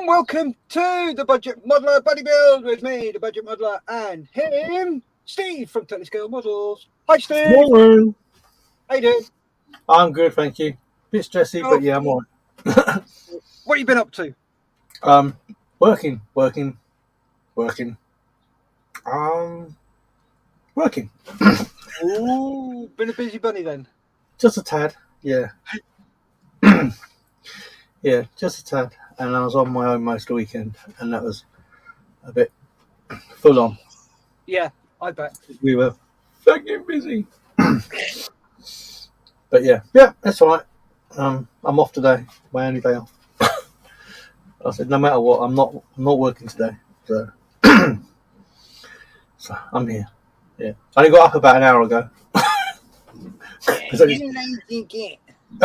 and welcome to the Budget Modeler Buddy Build with me, the Budget Modeler, and him, Steve from Totally Scale Models. Hi, Steve. Morning. How you doing? I'm good, thank you. Bit stressy, but yeah, I'm all right. What have you been up to? Working. Working. Ooh, been a busy bunny then. Just a tad, yeah. Yeah, just a tad. And I was on my own most of the weekend, and that was a bit full on. Yeah, I bet. We were fucking busy. But yeah, that's all right. I'm off today, my only day off. I said, no matter what, I'm not working today. So, so I'm here. Yeah, I only got up about an hour ago. I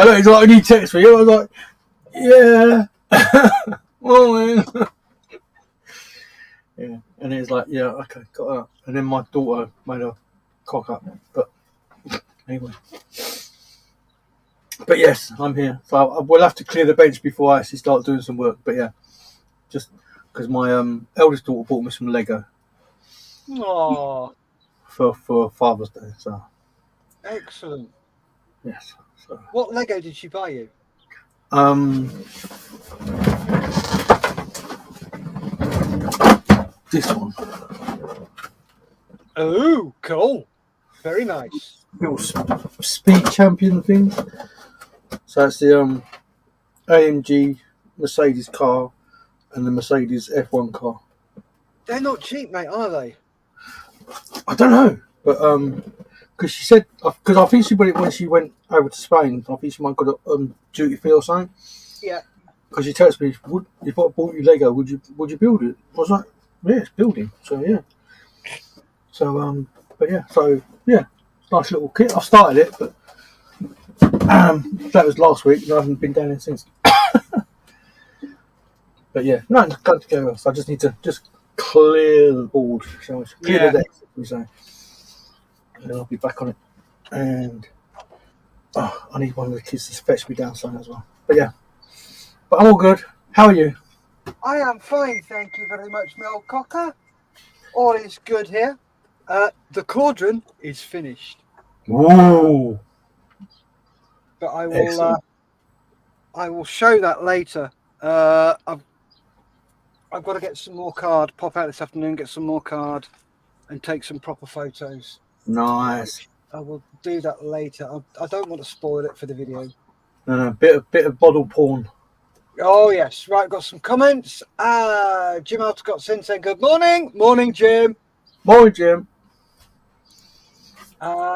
know, he's like, when you text me, I was like, yeah. Morning. Yeah, and it's like, yeah, okay, got up. And then my daughter made a cock up. But anyway. But yes, I'm here. So we'll have to clear the bench before I actually start doing some work. But yeah, just because my eldest daughter bought me some Lego. Aww. For Father's Day. So Excellent. yes. So what Lego did she buy you? This one. Oh, cool. Very nice. Little speed champion thing. So it's the AMG Mercedes car and the Mercedes F1 car. They're not cheap, mate, are they? I don't know, but because she said, because I think she bought it when she went over to Spain. I think she might have got a duty free or something. Yeah. Because she texted me, if I bought you Lego, would you build it? I was like, yeah, it's building. So yeah. So but yeah, nice little kit. I started it, but that was last week, and I haven't been down there since. But yeah, no, it's glad to go. So I just need to clear the board, so clear the deck, we say, and then I'll be back on it. And I need one of the kids to fetch me down something as well. But yeah, I'm all good. How are you? I am fine, thank you very much, my old cocker. All is good here. The cauldron is finished. Whoa! But I will show that later. I've got to get some more card. Pop out this afternoon, get some more card, and take some proper photos. Nice. I will do that later. I don't want to spoil it for the video. No, bit of bottle porn. Oh yes, right. Got some comments. Jim Alcott saying good morning. Morning, Jim. Morning, Jim.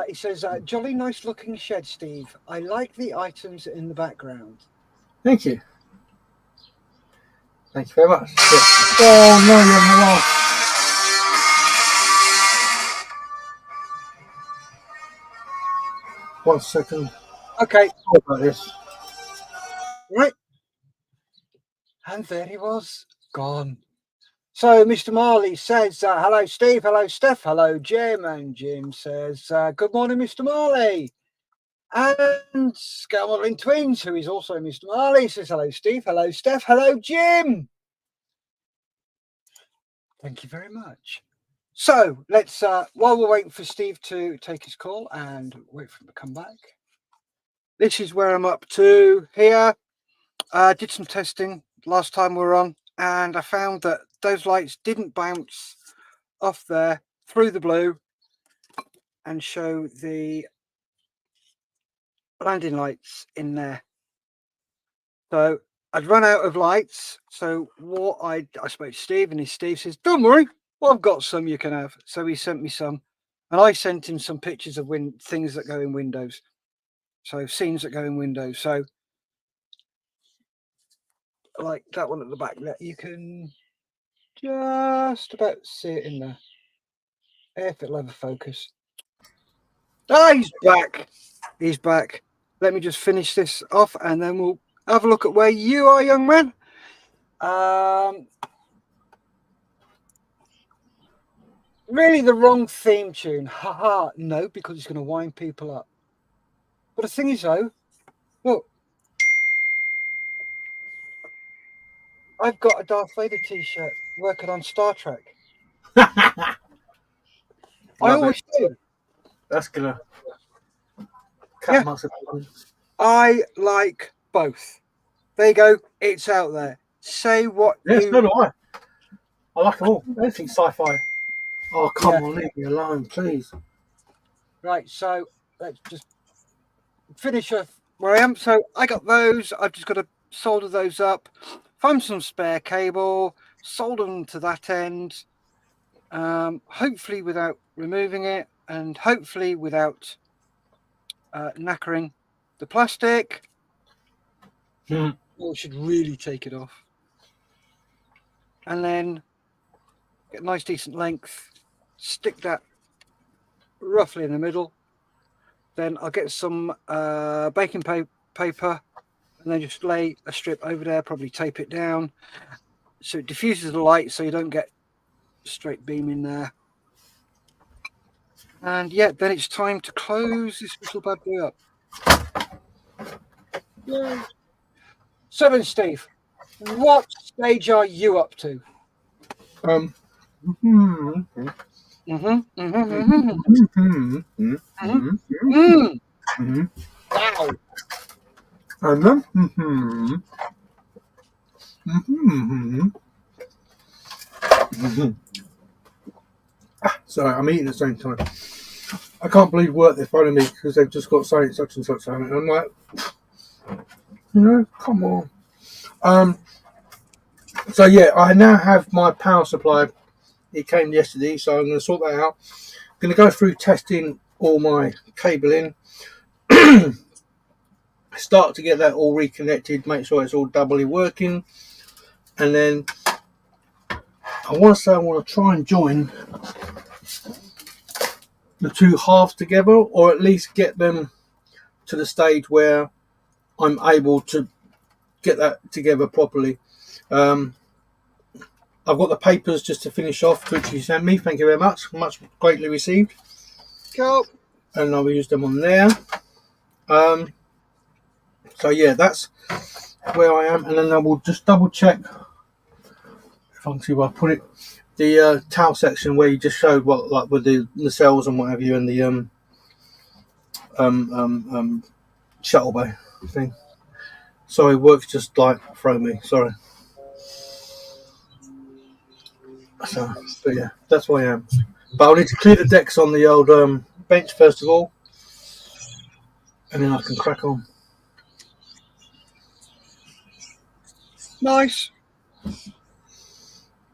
He says, jolly nice looking shed, Steve. I like the items in the background. Thank you. Thank you very much. Yeah. Oh no, you're not. 1 second. Okay. What about this? Right. And there he was, gone. So Mr. Marley says, hello, Steve. Hello, Steff. Hello, Jim. And Jim says, good morning, Mr. Marley. And Scale Modeling Twins, who is also Mr. Marley, says, hello, Steve. Hello, Steff. Hello, Jim. Thank you very much. So let's, while we're waiting for Steve to take his call and wait for him to come back, this is where I'm up to here. I did some testing last time we were on, and I found that those lights didn't bounce off there through the blue and show the landing lights in there. So I'd run out of lights. So what I spoke to Steve, and Steve says, don't worry, well, I've got some you can have. So he sent me some, and I sent him some pictures of things that go in windows. So scenes that go in windows. So like that one at the back there, you can just about see it in there. If it'll ever focus. He's back. He's back. Let me just finish this off, and then we'll have a look at where you are, young man. Really the wrong theme tune. Haha. No, because it's going to wind people up. But the thing is, though, look. I've got a Darth Vader t-shirt working on Star Trek. I Love always it. do. That's gonna Yeah. cat must have fun. I like both. There you go. It's out there. Say what Yes, you... so do I. I like them all. Anything sci-fi. Oh, come Yeah. on, leave me alone, please. Right, so let's just finish off where I am. So I got those. I've just got to solder those up. Find some spare cable. Solder them to that end. Hopefully without removing it. And hopefully without knackering the plastic. Hmm. Or should really take it off. And then get a nice decent length. Stick that roughly in the middle. Then I'll get some baking paper and then just lay a strip over there, probably tape it down so it diffuses the light so you don't get straight beam in there. And yeah, then it's time to close this little bad boy up. Yay. So then, Steve, what stage are you up to? Wow. Sorry, I'm eating at the same time. I can't believe work they're phoning me because they've just got saying such and such on it. I'm like, come on. So yeah, I now have my power supply. It came yesterday, so I'm going to sort that out. I'm going to go through testing all my cabling. Start to get that all reconnected, make sure it's all doubly working, and then I want to try and join the two halves together, or at least get them to the stage where I'm able to get that together properly. I've got the papers just to finish off, which you sent me. Thank you very much. Much greatly received. Cool. And I'll use them on there. So yeah, that's where I am, and then I will just double check if I can see where I put it. The towel section where you just showed what, like with the nacelles and what have you, and the shuttle bay thing. Sorry, work's just like throw me. Sorry. So, but yeah, that's where I am. But I'll need to clear the decks on the old bench first of all, and then I can crack on. Nice.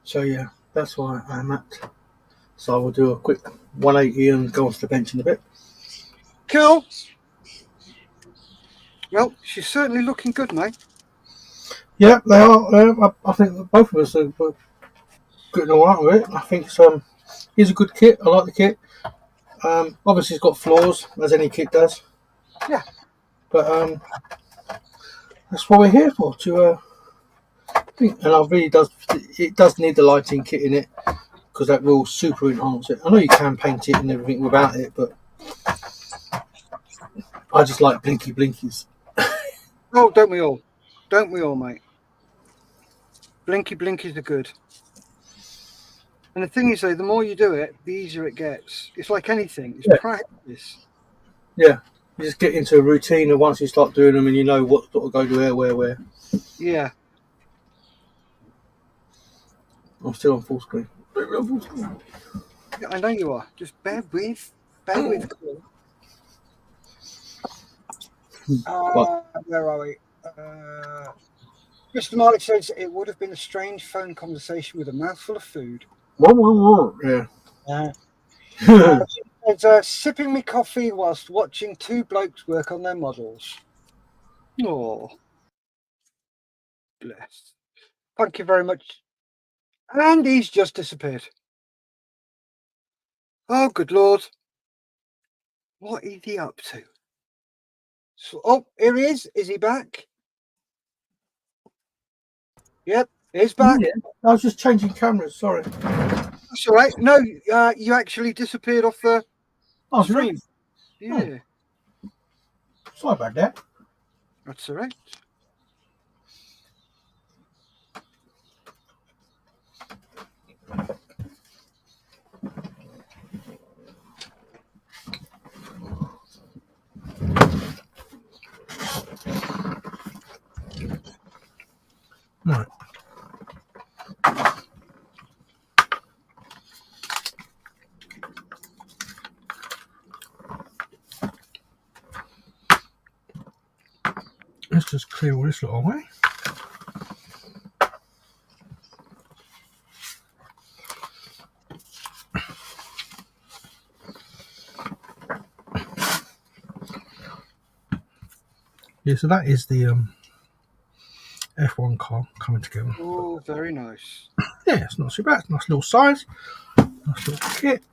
So yeah, that's where I'm at. So I will do a quick 180 and go onto the bench in a bit. Cool. Well, she's certainly looking good, mate. Yeah, they are. I think that both of us are getting all right with it. I think it's a good kit. I like the kit. Obviously, it's got flaws, as any kit does. Yeah. But that's what we're here for. And it does need the lighting kit in it, because that will super enhance it. I know you can paint it and everything without it, but I just like blinky blinkies. Oh, don't we all? Don't we all, mate? Blinky blinkies are good. And the thing is, though, the more you do it, the easier it gets. It's like anything. It's practice. Yeah. You just get into a routine, and once you start doing them and you know what sort of go to where. Yeah. I'm still on full screen. Yeah, I know you are. Just bear with. Bear with. Where are we? Mr. Marley says it would have been a strange phone conversation with a mouthful of food. Yeah. It's sipping me coffee whilst watching two blokes work on their models. Oh, bless. Thank you very much. And he's just disappeared. Oh, good Lord. What is he up to? So, oh, here he is. Is he back? Yep, he's back. Yeah. I was just changing cameras, sorry. That's all right. No, you actually disappeared off the stream. Yeah. Oh. Sorry about that. That's all right. let's just clear all this lot away. Yeah, so that is the F1 car coming together. Oh, very nice. Yeah, it's not too bad. Nice little size. Nice little kit.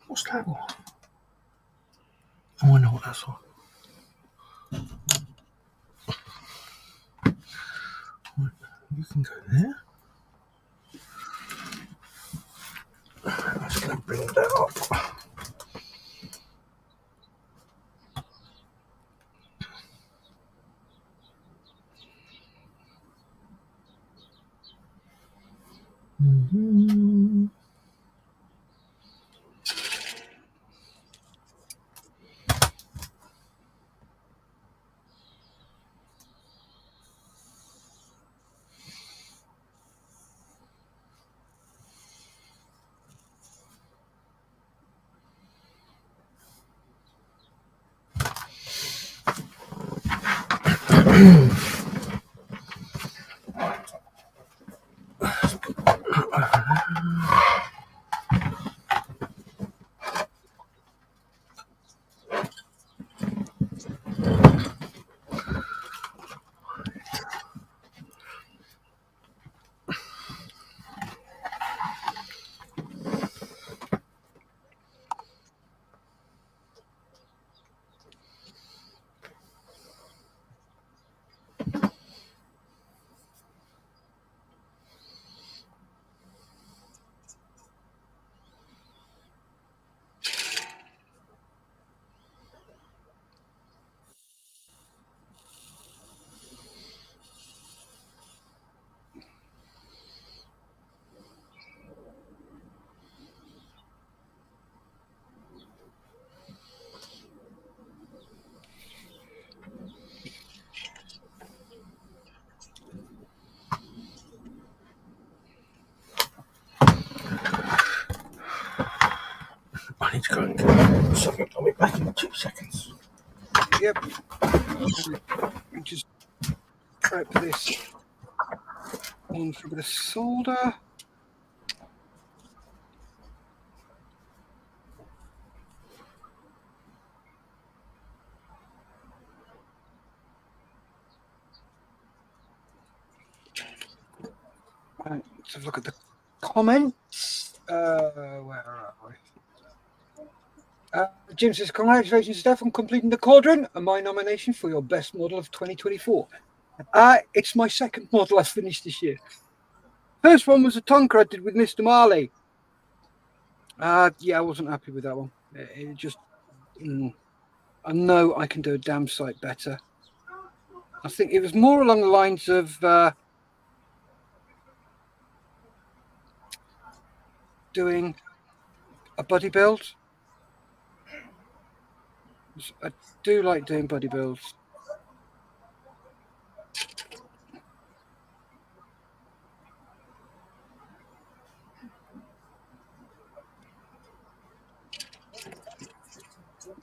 What's that one? Oh, I know what that's on. You can go there. I'm just going to bring that up. I need to go and get something. I'll be back in 2 seconds. Yep. Just prep this on for a bit of solder. Right, let's have a look at the comments. Where are we? Jim says, congratulations, Steff, on completing the quadrant and my nomination for your best model of 2024. It's my second model I've finished this year. First one was a Tonka I did with Mr. Marley. Yeah, I wasn't happy with that one. It just, I know I can do a damn sight better. I think it was more along the lines of doing a buddy build. I do like doing buddy builds.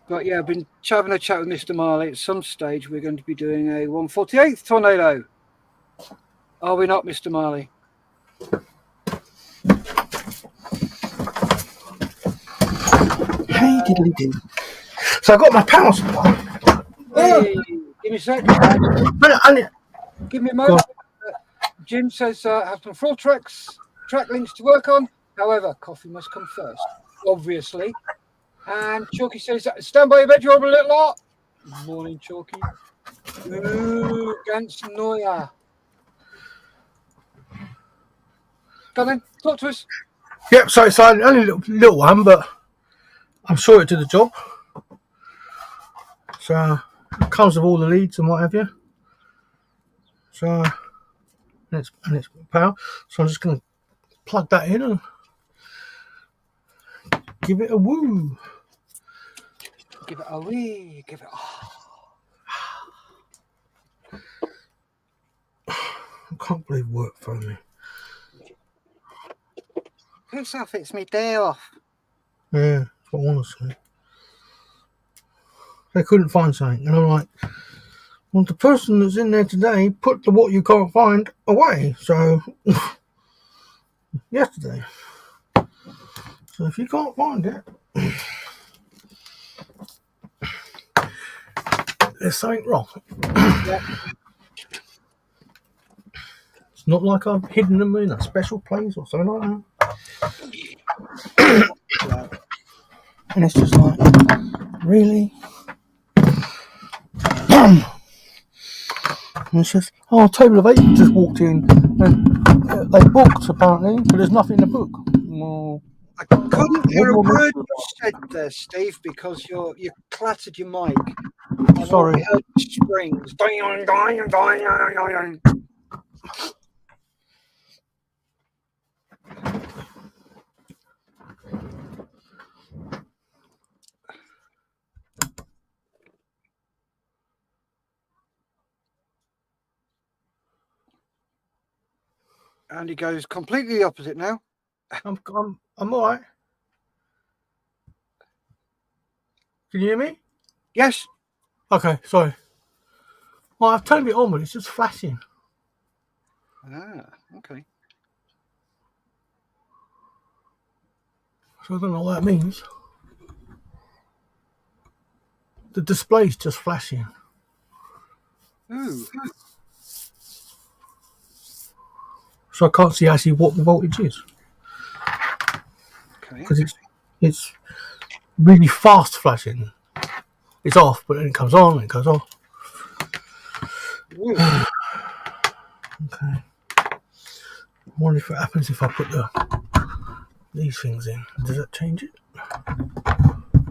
But yeah, I've been having a chat with Mr. Marley. At some stage, we're going to be doing a 1/48th tornado. Are we not, Mr. Marley? Hey, diddly doo. So I got my power supply. Hey, give me a sec. Give me a moment. Jim says have some full track links to work on. However, coffee must come first, obviously. And Chalky says, stand by your bed, you're a little lot. Good morning, Chalky. Ooh, ganz neuer. Come in, talk to us. Yep, so it's only a little one, but I'm sure it did the job. So it comes with all the leads and what have you. So and it's power. So I'm just going to plug that in and give it a woo. Give it a wee. Give it. I can't believe work phoned me. Piss off, it's me day off. Yeah, that's what I want to say. They couldn't find something, and I'm like, well, the person that's in there today put the what you can't find away. So yesterday. So if you can't find it, there's something wrong. Yep. It's not like I've hidden them in a special place or something like that. And it's just like, really? And it's just, oh, table of 8 just walked in and they booked apparently, but there's nothing in the book. Well, I couldn't hear a word you said there, Steve, because you clattered your mic. And sorry. I heard springs. And he goes completely the opposite now. I'm all right. Can you hear me? Yes. Okay, sorry. Well, I've turned it on, but it's just flashing. Ah, okay. So I don't know what that means. The display's just flashing. Ooh. So I can't see actually what the voltage is. Okay. Because it's really fast flashing. It's off, but then it comes on and it goes off. Okay. I wonder if it happens if I put these things in. Does that change it?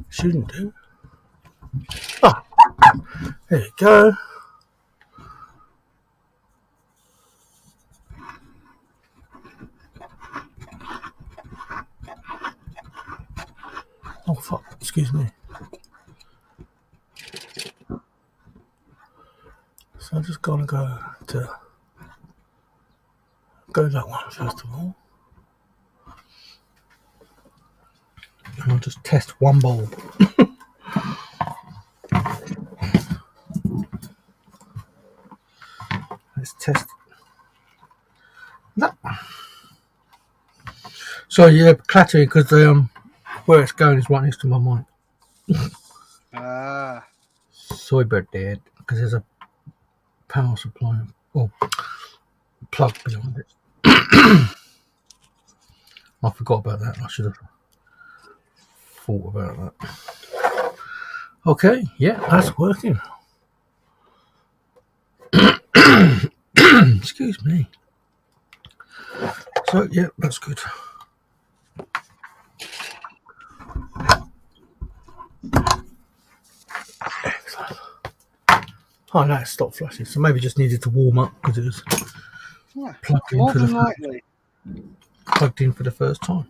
Shouldn't do. Oh, there you go. Oh fuck! Excuse me. So I'm just gonna go that one first of all, and I'll just test one bulb. Let's test that one. So yeah, clattering because where it's going is right next to my mic. Ah. Sorry about that, because there's a power supply or plug behind it. I forgot about that. I should have thought about that. Okay, yeah, that's working. Excuse me. So yeah, that's good. Excellent. Oh, no, it stopped flashing. So maybe just needed to warm up because it was plugged in for the first time.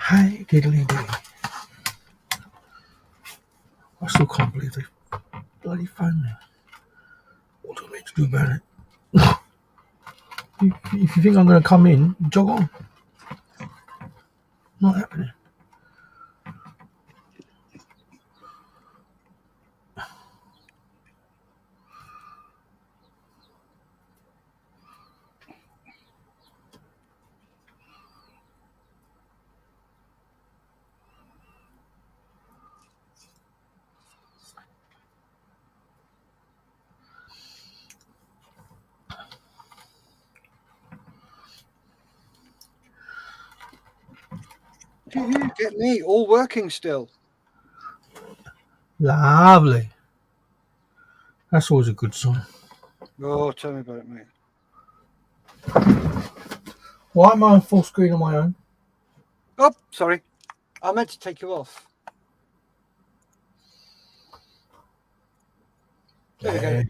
Hey, diddly dee. I still can't believe they bloody phoned me. What do I need to do about it? If you think I'm going to come in, jog on. Not happening. Get me all working still. Lovely. That's always a good sign. Oh, tell me about it, mate. Why am I on full screen on my own? Oh, sorry. I meant to take you off. There we go.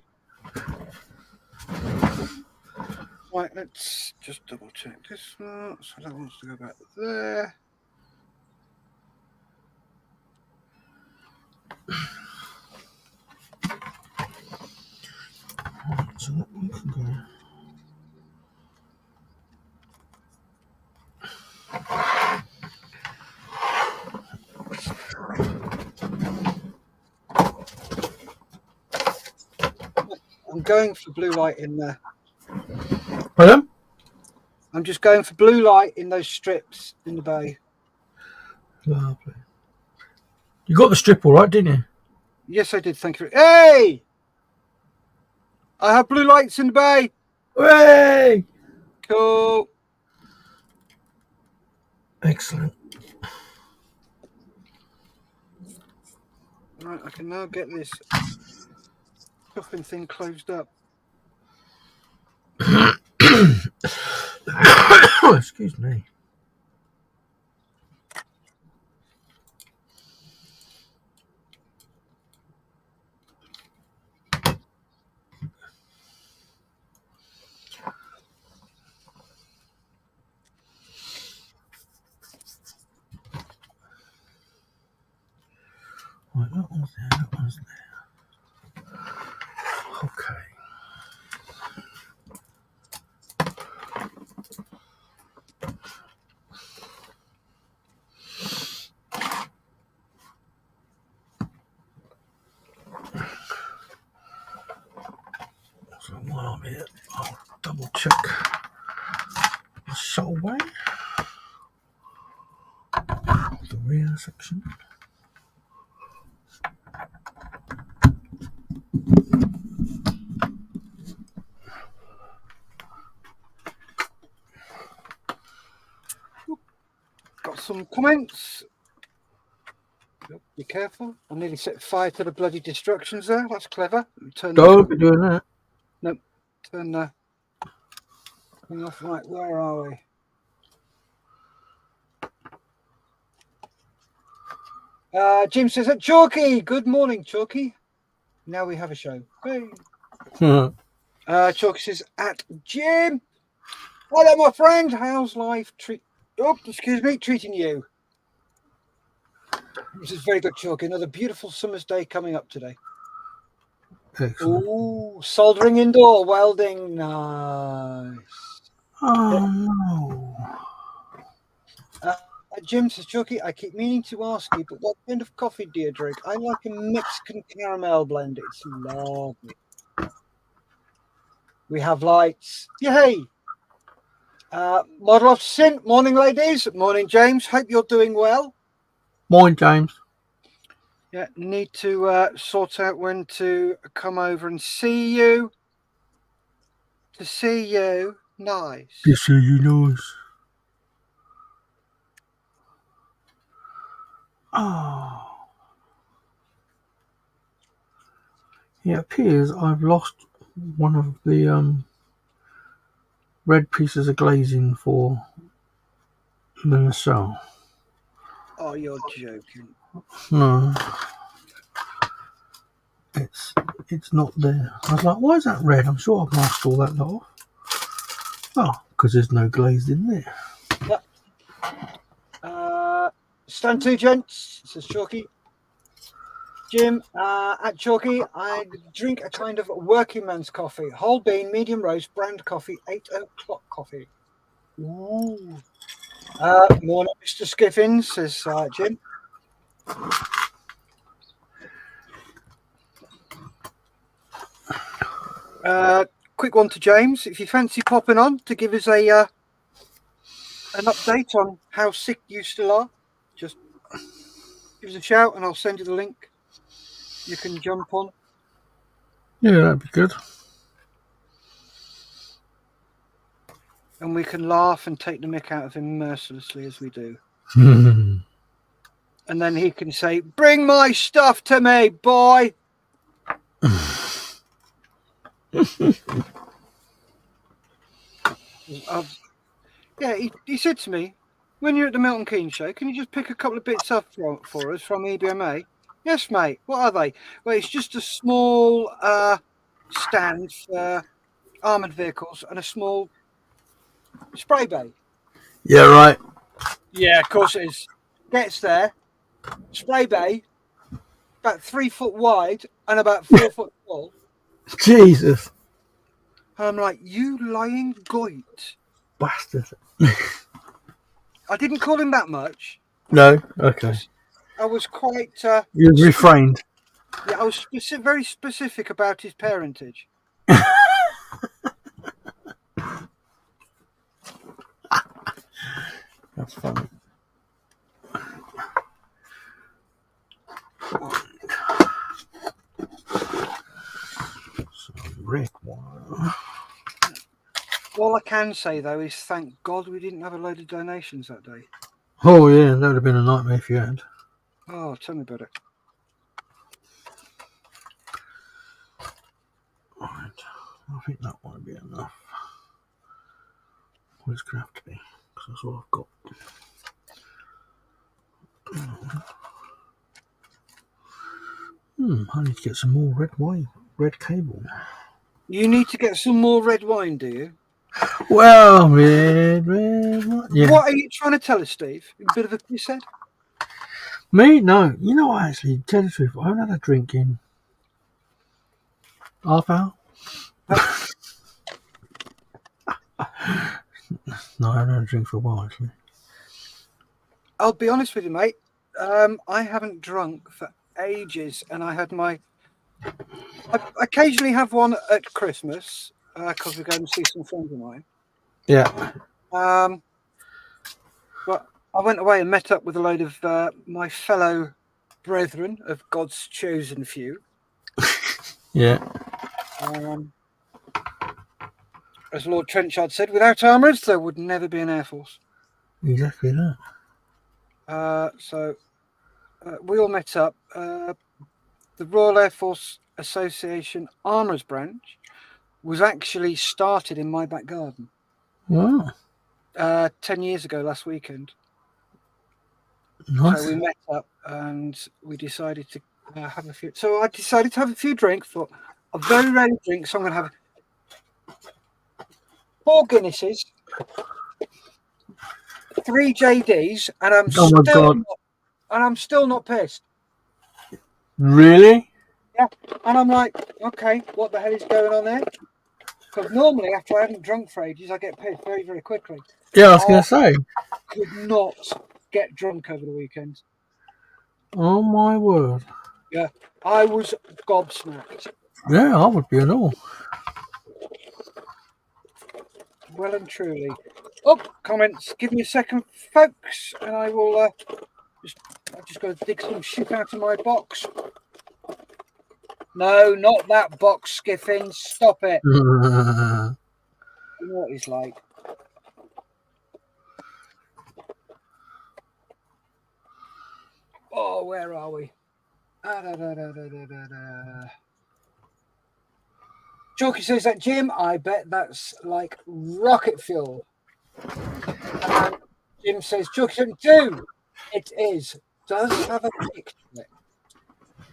Right, let's just double check this one. So that wants to go back there. going for blue light in there. Pardon? I'm just going for blue light in those strips in the bay. Lovely. You got the strip all right, didn't you? Yes, I did. Thank you. Hey! I have blue lights in the bay. Hooray! Cool. Excellent. Right, I can now get this stuffing thing closed up. Excuse me. Right, that one's there, that one's there. Okay. So while I'm here, I'll double check the shuttle way. The rear section. Got some comments. Be careful. I nearly set fire to the bloody destructions there. That's clever. Don't be doing that. Nope. Turn the thing off. Right, where are we? Jim says, Chalky. Good morning, Chalky. Now we have a show. Hey. Chalky says, at Jim. Hello, my friend. How's life treating you? This is very good, Chalky. Another beautiful summer's day coming up today. Excellent. Ooh, soldering indoor, welding. Nice. Oh, no. Jim says, Chalky, I keep meaning to ask you, but what kind of coffee do you drink? I like a Mexican caramel blend. It's lovely. We have lights. Yay! Model of Sin. Morning, ladies. Morning, James. Hope you're doing well. Morning, James. Yeah, need to sort out when to come over and see you. To see you. Nice. To see you, nice. Oh. It appears I've lost one of the red pieces of glazing for the nacelle. Oh, you're joking. No. It's not there. I was like, why is that red? I'm sure I've masked all that lot off. Oh, because there's no glaze in there. Yep. Stand to, gents, says Chalky. Jim, at Chalky, I drink a kind of working man's coffee. Whole bean, medium roast, brand coffee, 8 o'clock coffee. Ooh. Morning, Mr. Skiffins, says Jim. Quick one to James. If you fancy popping on to give us an update on how sick you still are, just give us a shout and I'll send you the link. You can jump on. Yeah, that'd be good. And we can laugh and take the mick out of him mercilessly as we do. And then he can say, bring my stuff to me, boy. Yeah, he said to me, when you're at the Milton Keynes show, can you just pick a couple of bits up for us from EBMA? Yes, mate. What are they? Well, it's just a small stand for armoured vehicles and a small spray bay. yeah, right. Yeah, of course it is. Gets there, spray bay, about 3 foot wide and about 4 foot tall. Jesus. And I'm like, you lying goit. Bastard. I didn't call him that much. No? Okay. I was quite... You refrained. Yeah, I was very specific about his parentage. That's funny. So, red wine. All I can say though is thank God we didn't have a load of donations that day. Oh yeah, that would have been a nightmare if you had. Oh, tell me about it. Right, I think that might be enough. Well, it's going to have to be, because that's all I've got. I need to get some more red wine, red cable. You need to get some more red wine, do you? Well, red wine. Yeah. What are you trying to tell us, Steve? A bit of a piss head? Me? No. You know what, actually, tell the truth, I haven't had a drink in half hour. No, I haven't had a drink for a while, actually. I'll be honest with you, mate. I haven't drunk for ages, and I occasionally have one at Christmas because we go and see some friends of mine. Yeah. But I went away and met up with a load of my fellow brethren of God's chosen few. Yeah. As Lord Trenchard said, without armourers, there would never be an Air Force. Exactly that. So we all met up. The Royal Air Force Association Armourers branch was actually started in my back garden. Wow. 10 years ago last weekend. Nice. So we met up and we decided to have a few. So I decided to have a few drinks. Thought I very rarely drink, so I'm going to have 4 Guinnesses, 3 JDs, and I'm still not pissed. Really? Yeah, and I'm like, okay, what the hell is going on there? Because normally after I haven't drunk for ages, I get pissed very, very quickly. Yeah, I was going to say. Could not get drunk over the weekend. Oh my word. Yeah, I was gobsmacked. Yeah, I would be at all. Well and truly. Oh, comments. Give me a second, folks, and I will I've just got to dig some shit out of my box. No, not that box, Skiffin. Stop it. You know what he's like. Oh, where are we? Chalky says that, Jim, I bet that's like rocket fuel. And Jim says, Chalky, do. It is. Does have a kick to it.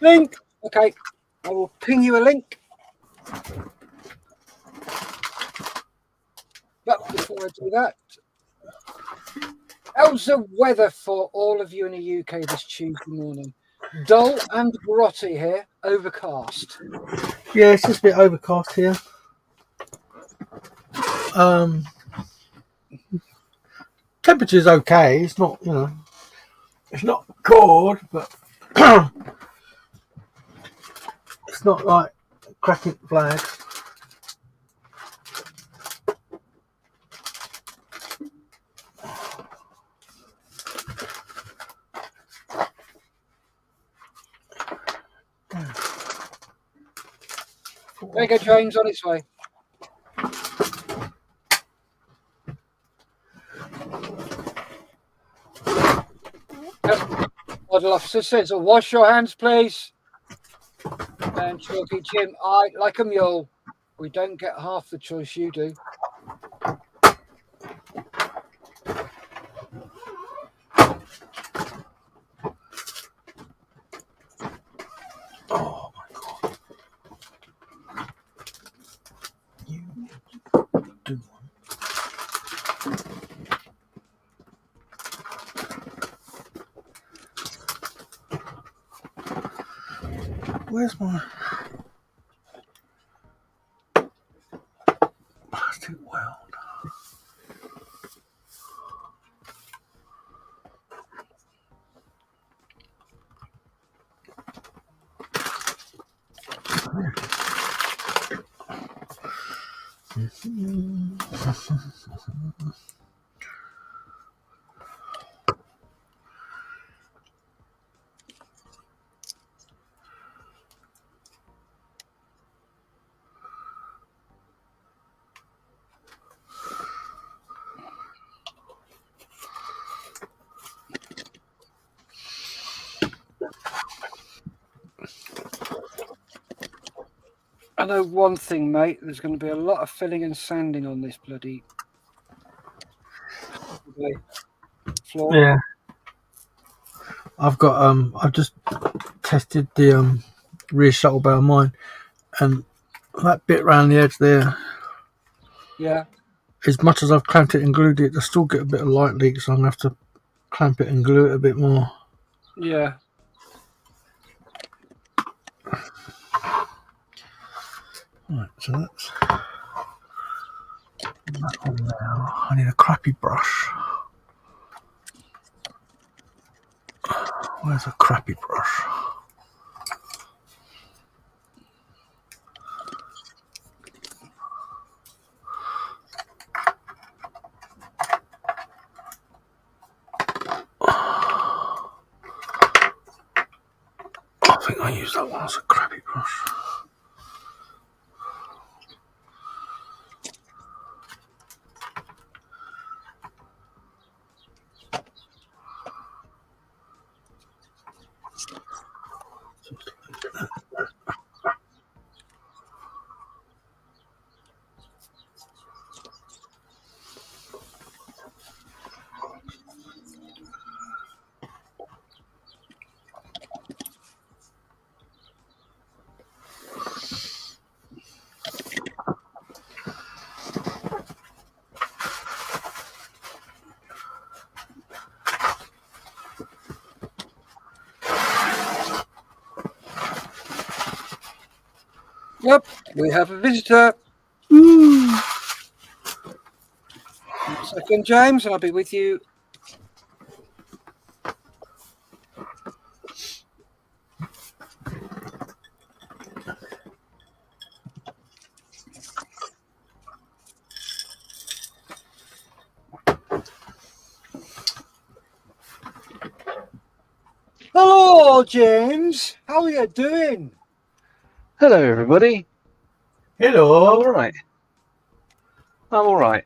Link. Okay. I will ping you a link. But before I do that, how's the weather for all of you in the UK this Tuesday morning? Dull and grotty here, overcast. Yeah, it's just a bit overcast here. Temperature's okay. It's not, it's not cold, but it's not like cracking flags. There you go, James, on its way. Model officer says, wash your hands, please. And Chalky Jim, I like a mule. We don't get half the choice you do. Oh my god. You do one. Where's my plastic weld? I know one thing, mate. There's going to be a lot of filling and sanding on this bloody floor. Yeah. I've got I've just tested the rear shuttle bay of mine, and that bit around the edge there, Yeah. as much as I've clamped it and glued it, I still get a bit of light leak, so I'm gonna have to clamp it and glue it a bit more. Yeah. Right, so that's that on now. I need a crappy brush. Where's a crappy brush? I think I used that one as a crappy brush. Yep. We have a visitor. Ooh. 1 second, James. I'll be with you. Hello, James. How are you doing? Hello, everybody. Hello. I'm all right. I'm all right.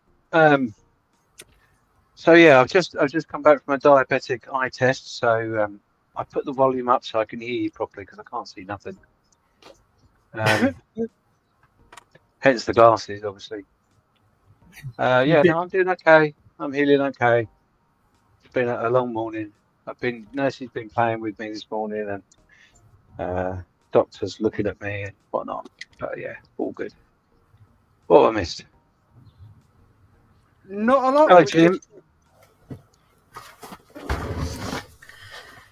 So yeah, I've just come back from a diabetic eye test. So I put the volume up so I can hear you properly because I can't see nothing. Hence the glasses, obviously. Yeah, no, I'm doing okay. I'm healing okay. It's been a long morning. Nurse's been playing with me this morning, and doctors looking at me and whatnot. But yeah, all good. What have I missed? Not a lot. Hello, Jim.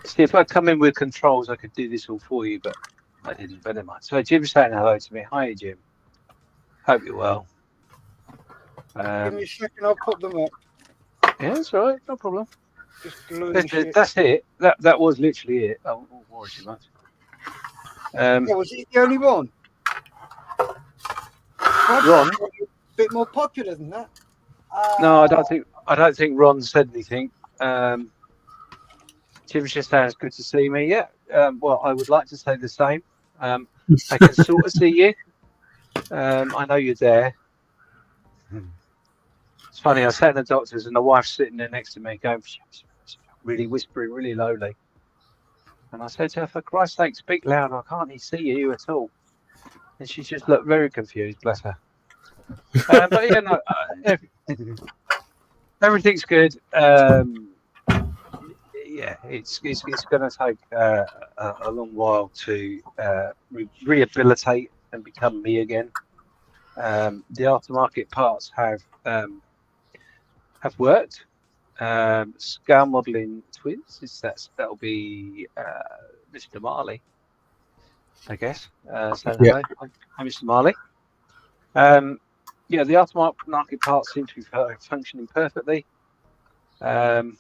See, if I'd come in with controls, I could do this all for you, but I didn't. But never mind. So Jim's saying hello to me. Hi, Jim. Hope you're well. Give me a second. I'll put them up. Yeah, that's all right. No problem. Just gluing shit. That's it. That was literally it. I won't worry too much. Yeah, was it the only one? Ron? A bit more popular than that. No, I don't think Ron said anything. Jim's just saying it's good to see me. Yeah. Well, I would like to say the same. I can sort of see you. I know you're there. It's funny. I sat in the doctor's and the wife's sitting there next to me, going really whispering, really lowly. And I said to her, "For Christ's sake, speak loud. I can't see you at all." And she just looked very confused. Bless her. But yeah, no, everything's good. Yeah, it's going to take a long while to rehabilitate and become me again. The aftermarket parts have worked. Scale modelling twins that'll be Mr. Marley, I guess. So Yeah. hello, I'm Mr. Marley. Yeah, the aftermarket parts seem to be functioning perfectly. I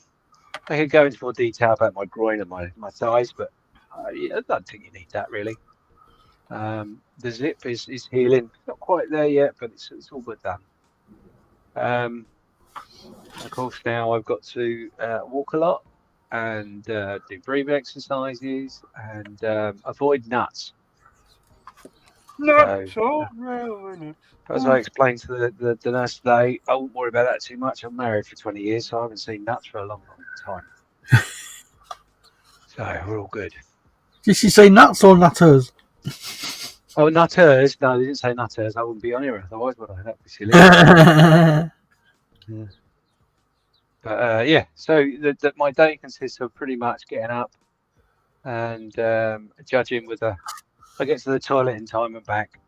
could go into more detail about my groin and my thighs, but yeah, I don't think you need that really. The zip is healing. Not quite there yet, but it's all but done. Of course, now I've got to walk a lot and do breathing exercises and avoid nuts. No, As I explained to the nurse today, I won't worry about that too much. I'm married for 20 years, so I haven't seen nuts for a long, long time. So we're all good. Did she say nuts or nutters? Oh, nutters. No, they didn't say nutters. I wouldn't be on here otherwise, would I? That'd be silly. Yeah. But yeah, so my day consists of pretty much getting up and judging whether I get to the toilet in time and back.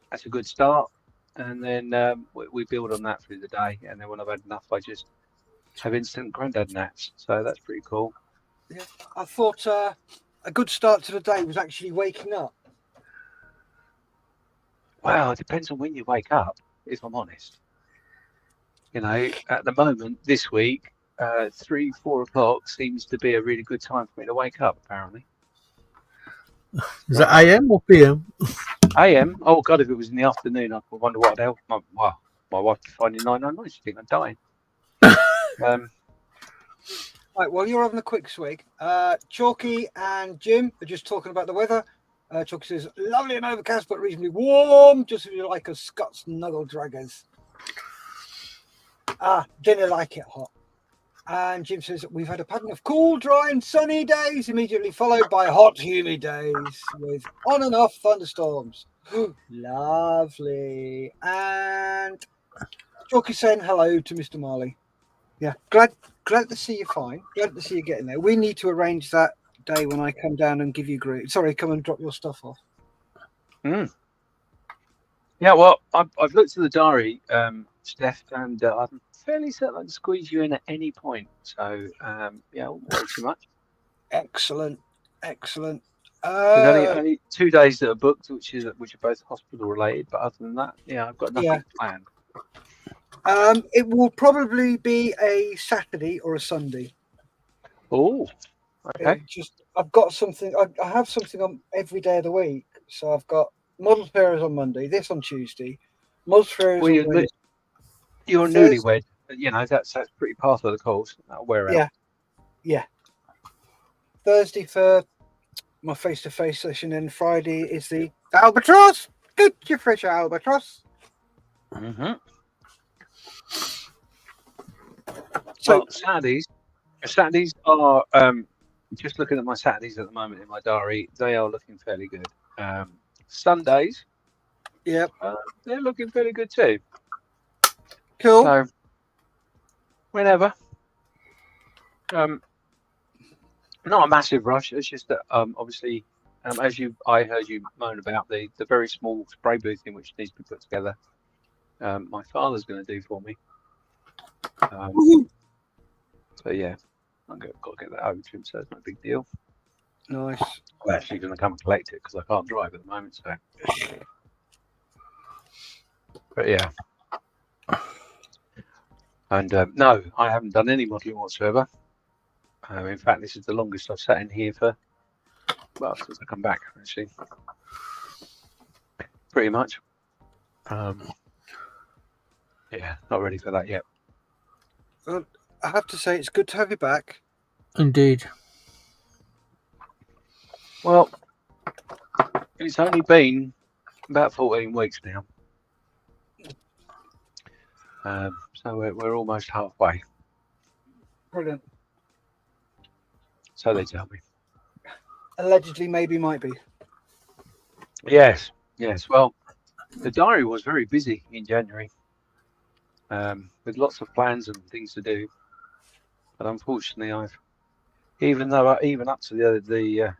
That's a good start. And then we build on that through the day. And then when I've had enough, I just have instant granddad naps. So that's pretty cool. Yeah, I thought a good start to the day was actually waking up. Well, it depends on when you wake up, if I'm honest. You know, at the moment this week, 3, 4 o'clock seems to be a really good time for me to wake up, apparently. Is that AM or PM? AM? Oh, God, if it was in the afternoon, I wonder what the hell. My wife would be finding 999. She'd think I'm dying. Right, well, you're having a quick swig. Chalky and Jim are just talking about the weather. Chalky says, lovely and overcast, but reasonably warm, just as you like us Scots snuggle draggers. Didn't like it hot. And Jim says, we've had a pattern of cool, dry and sunny days, immediately followed by hot, humid days with on and off thunderstorms. Lovely. And Chalky saying hello to Mr. Marley. Yeah, glad to see you fine. Glad to see you getting there. We need to arrange that day when I come down and give you come and drop your stuff off. Yeah, well, I've looked at the diary, Steff, and I'm fairly certain I can squeeze you in at any point. So, yeah, I won't worry too much. Excellent. There's only 2 days that are booked, which are both hospital related. But other than that, yeah, I've got nothing planned. It will probably be a Saturday or a Sunday. Oh, okay. I've got something. I have something on every day of the week. So I've got Model Fairs on Monday, this on Tuesday, Model Fairs on Wednesday. You're newlywed. You know, that's pretty part of the course. That'll wear out. Yeah. Thursday for my face-to-face session, and Friday is the Albatross. Get your fresh Albatross. Mm-hmm. So Saturdays are just looking at my Saturdays at the moment in my diary. They are looking fairly good. Sundays, they're looking fairly good too. Cool. So whenever, not a massive rush. It's just that obviously, I heard you moan about the very small spray booth in which needs to be put together. My father's going to do for me. So yeah, I've got to get that over to him. So it's no big deal. Nice. I'm actually going to come and collect it because I can't drive at the moment. So, but yeah. And no, I haven't done any modelling whatsoever. In fact, this is the longest I've sat in here for, well, since I come back, actually. Pretty much. Yeah, not ready for that yet. Well, I have to say, it's good to have you back. Indeed. Well, it's only been about 14 weeks now. So we're almost halfway. Brilliant. So they tell me. Allegedly, maybe, might be. Yes. Well, the diary was very busy in January, with lots of plans and things to do. But unfortunately, even up to the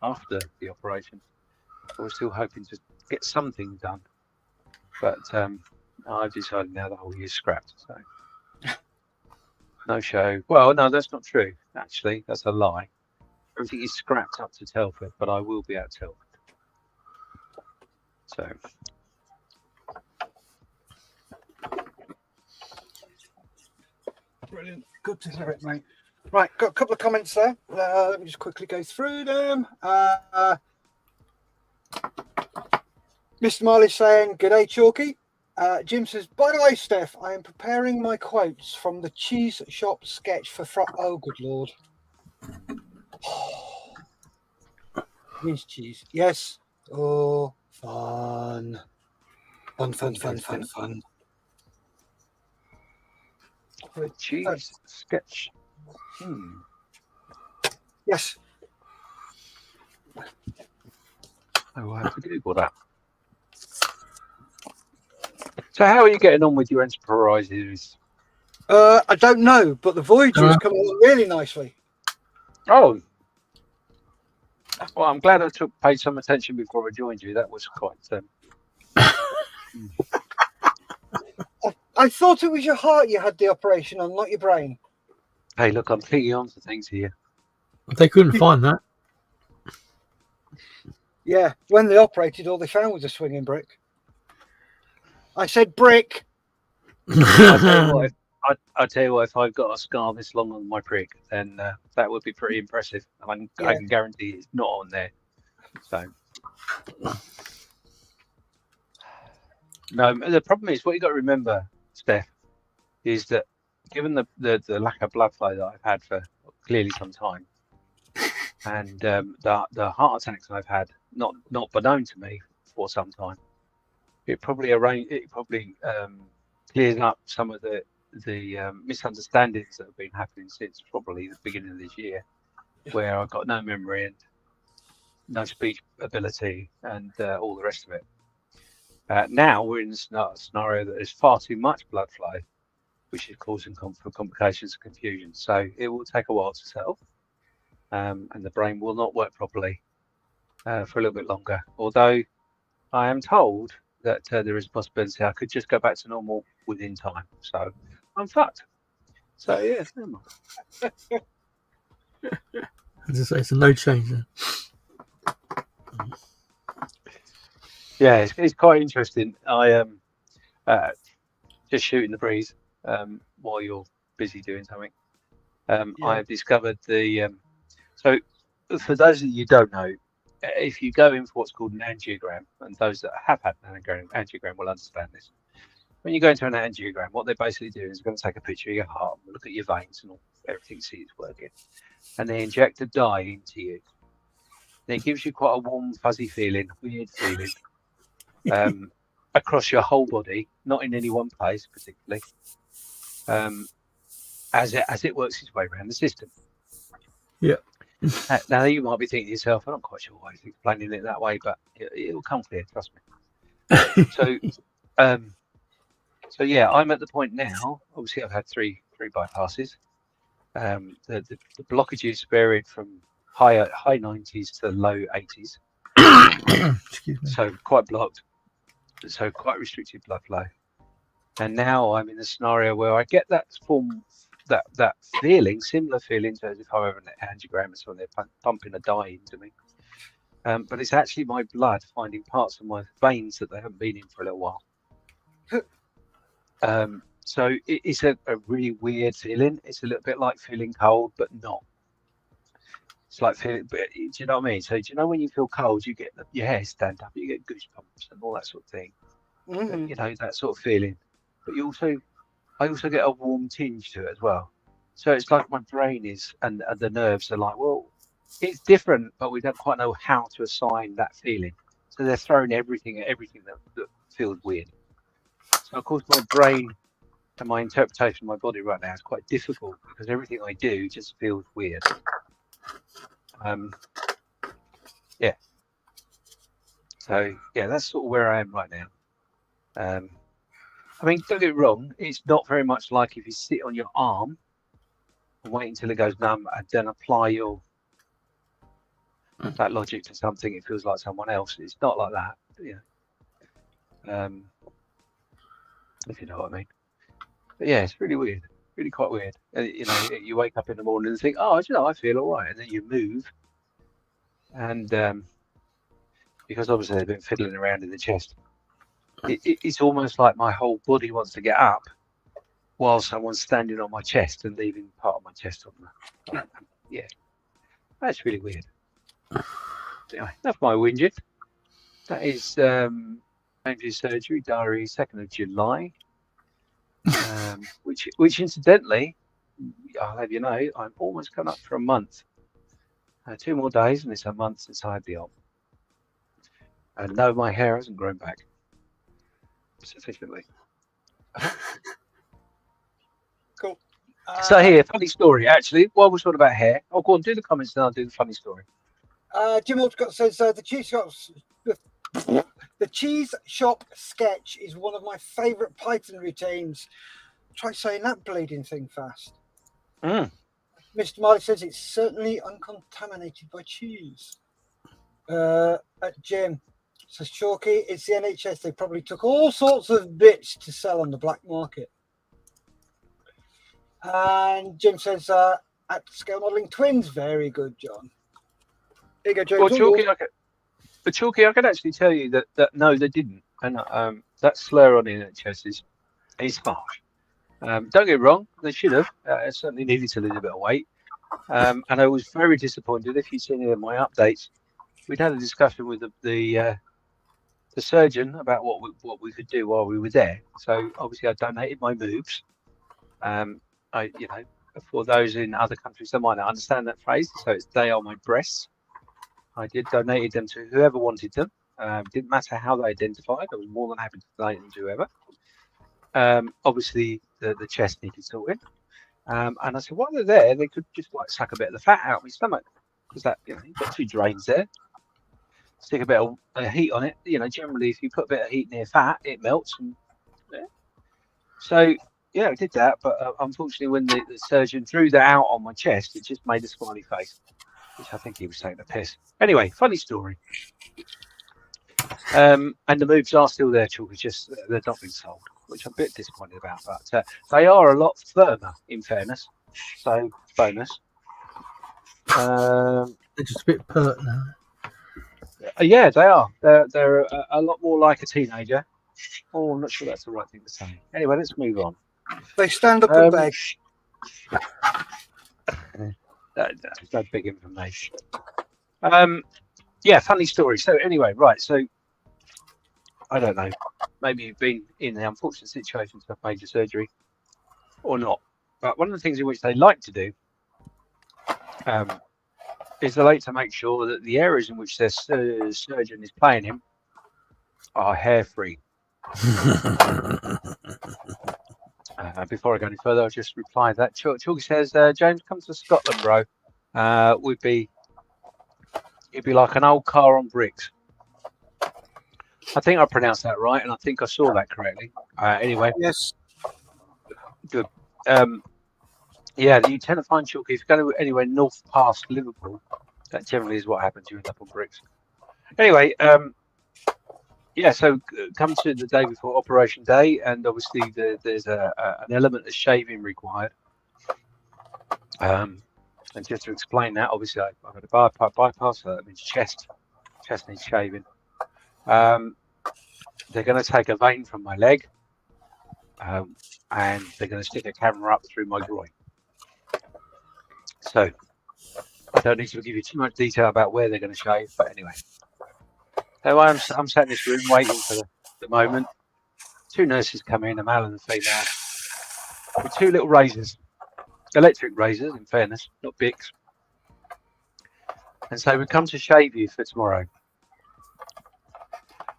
after the operation, I was still hoping to get something done. But I've decided now the whole year's scrapped. So no show. Well, no, that's not true. Actually, that's a lie. Everything is scrapped up to Telford, but I will be at Telford. So. Brilliant. Good to hear it, mate. Right, got a couple of comments there. Let me just quickly go through them. Mr. Marley saying, good day, Chalky. Jim says, by the way, Steff, I am preparing my quotes from the cheese shop sketch for oh, good Lord. Means cheese. Yes. Oh, fun. Fun. Cheese sketch. Yes. I will have to Google that. So how are you getting on with your Enterprises? I don't know, but the Voyager's come along really nicely. Oh, well, I'm glad I paid some attention before I joined you. That was quite. I thought it was your heart you had the operation on, not your brain. Hey, look, I'm thinking on to things here. They couldn't find that. Yeah, when they operated, all they found was a swinging brick. I said brick. I'll tell you what, if I've got a scar this long on my prick, then that would be pretty impressive. I can guarantee it's not on there. So, no, the problem is what you got to remember, Steff, is that given the lack of blood flow that I've had for clearly some time, and the heart attacks I've had not been known to me for some time, it probably clears up some of the misunderstandings that have been happening since probably the beginning of this year, where I've got no memory and no speech ability and all the rest of it. Now we're in a scenario that there's far too much blood flow, which is causing complications and confusion. So it will take a while to settle, and the brain will not work properly for a little bit longer. Although I am told that there is a possibility I could just go back to normal within time. So I'm fucked. So yeah, never mind. As I say, it's a no change then. Yeah, it's quite interesting. I am just shooting the breeze while you're busy doing something. I have discovered the. So, for those of you who don't know, if you go in for what's called an angiogram, and those that have had an angiogram will understand this. When you go into an angiogram, what they basically do is they're going to take a picture of your heart, and look at your veins and everything, see it's working, and they inject a dye into you. And it gives you quite a warm, fuzzy feeling, weird feeling. Across your whole body, not in any one place particularly, as it works its way around the system. Yeah. Now you might be thinking to yourself, I'm not quite sure why you're explaining it that way, but it'll come clear, trust me. So yeah, I'm at the point now. Obviously, I've had three bypasses. The blockages varied from high 90s to low 80s. Excuse me. So quite blocked. So quite restricted blood flow. And now I'm in a scenario where I get that that feeling, similar feeling to as if I were an angiogram, so they're pumping a dye into me. But it's actually my blood finding parts of my veins that they haven't been in for a little while. So it's a really weird feeling. It's a little bit like feeling cold, but not. It's like feeling, but do you know what I mean? So do you know when you feel cold, you get your hair stand up, you get goosebumps and all that sort of thing. Mm-hmm. You know, that sort of feeling. But I also get a warm tinge to it as well. So it's like my brain and the nerves are like, well, it's different, but we don't quite know how to assign that feeling. So they're throwing everything at everything that feels weird. So of course my brain and my interpretation of my body right now is quite difficult because everything I do just feels weird. Yeah. So yeah, that's sort of where I am right now. I mean, don't get me wrong, it's not very much like if you sit on your arm and wait until it goes numb and then apply that logic to something, it feels like someone else. It's not like that, yeah. If you know what I mean. But yeah, it's really weird, really quite weird. You know, you wake up in the morning and think, oh, you know, I feel all right, and then you move, and because obviously they've been fiddling around in the chest, it's almost like my whole body wants to get up while someone's standing on my chest and leaving part of my chest on the. Yeah, that's really weird. Anyway, enough my whinging. That is Andrew's surgery diary, 2nd of July. Which incidentally, I'll have you know, I'm almost coming up for a month. 2 more days, and it's a month since I had the op. And no, my hair hasn't grown back sufficiently. Cool. So here, funny story actually. While we're talking about hair, I'll go on, do the comments, and I'll do the funny story. Jim Aldcott says the chief's got The cheese shop sketch is one of my favourite Python routines. Try saying that bleeding thing fast. Mr. Marley says it's certainly uncontaminated by cheese. At Jim says, Chalky, it's the NHS. They probably took all sorts of bits to sell on the black market. And Jim says, at Scale Modelling Twins, very good, John. Here you go, James. But Chalky, I can actually tell you that no, they didn't. And that slur on the NHS is harsh. Don't get me wrong, they should have. It certainly needed to lose a bit of weight. And I was very disappointed. If you've seen any of my updates, we'd had a discussion with the surgeon about what we could do while we were there. So obviously, I donated my moves. For those in other countries, they might not understand that phrase. So it's they are my breasts. I donated them to whoever wanted them. Didn't matter how they identified. I was more than happy to donate them to whoever. Obviously, the chest needed sorting. And I said, while they're there, they could just like suck a bit of the fat out of my stomach, because that you've got 2 drains there. Stick a bit of heat on it. Generally, if you put a bit of heat near fat, it melts. And, yeah. So yeah, I did that, but unfortunately, when the surgeon threw that out on my chest, it just made a smiley face, which I think he was taking a piss. Anyway, funny story. And the moves are still there, Chalk. It's just they're not being sold, which I'm a bit disappointed about. But they are a lot firmer, in fairness. So bonus. They're just a bit pert now. Yeah, they are. They're a lot more like a teenager. Oh, I'm not sure that's the right thing to say. Anyway, let's move on. They stand up and beg. That's no big information. Yeah, funny story. So anyway, right. So I don't know. Maybe you've been in the unfortunate situation to have major surgery or not. But one of the things in which they like to do is they like to make sure that the areas in which their surgeon is playing him are hair-free. Before I go any further, I'll just reply to that. Chalky says, James, come to Scotland, bro. It'd be like an old car on bricks. I think I pronounced that right, and I think I saw that correctly. Anyway. Yes. Good. Yeah, you tend to find, Chalky, if you go anywhere north past Liverpool, that generally is what happens. You end up on bricks. Anyway, yeah, so come to the day before operation day, and obviously there's an element of shaving required. And just to explain that, obviously I've got a bypass, so that means chest needs shaving. They're going to take a vein from my leg, and they're going to stick a camera up through my groin. So I don't need to give you too much detail about where they're going to shave, but anyway. So I'm sat in this room waiting for the moment. 2 nurses come in, a male and a female, with 2 little razors, electric razors, in fairness, not Bics. And so we come to shave you for tomorrow.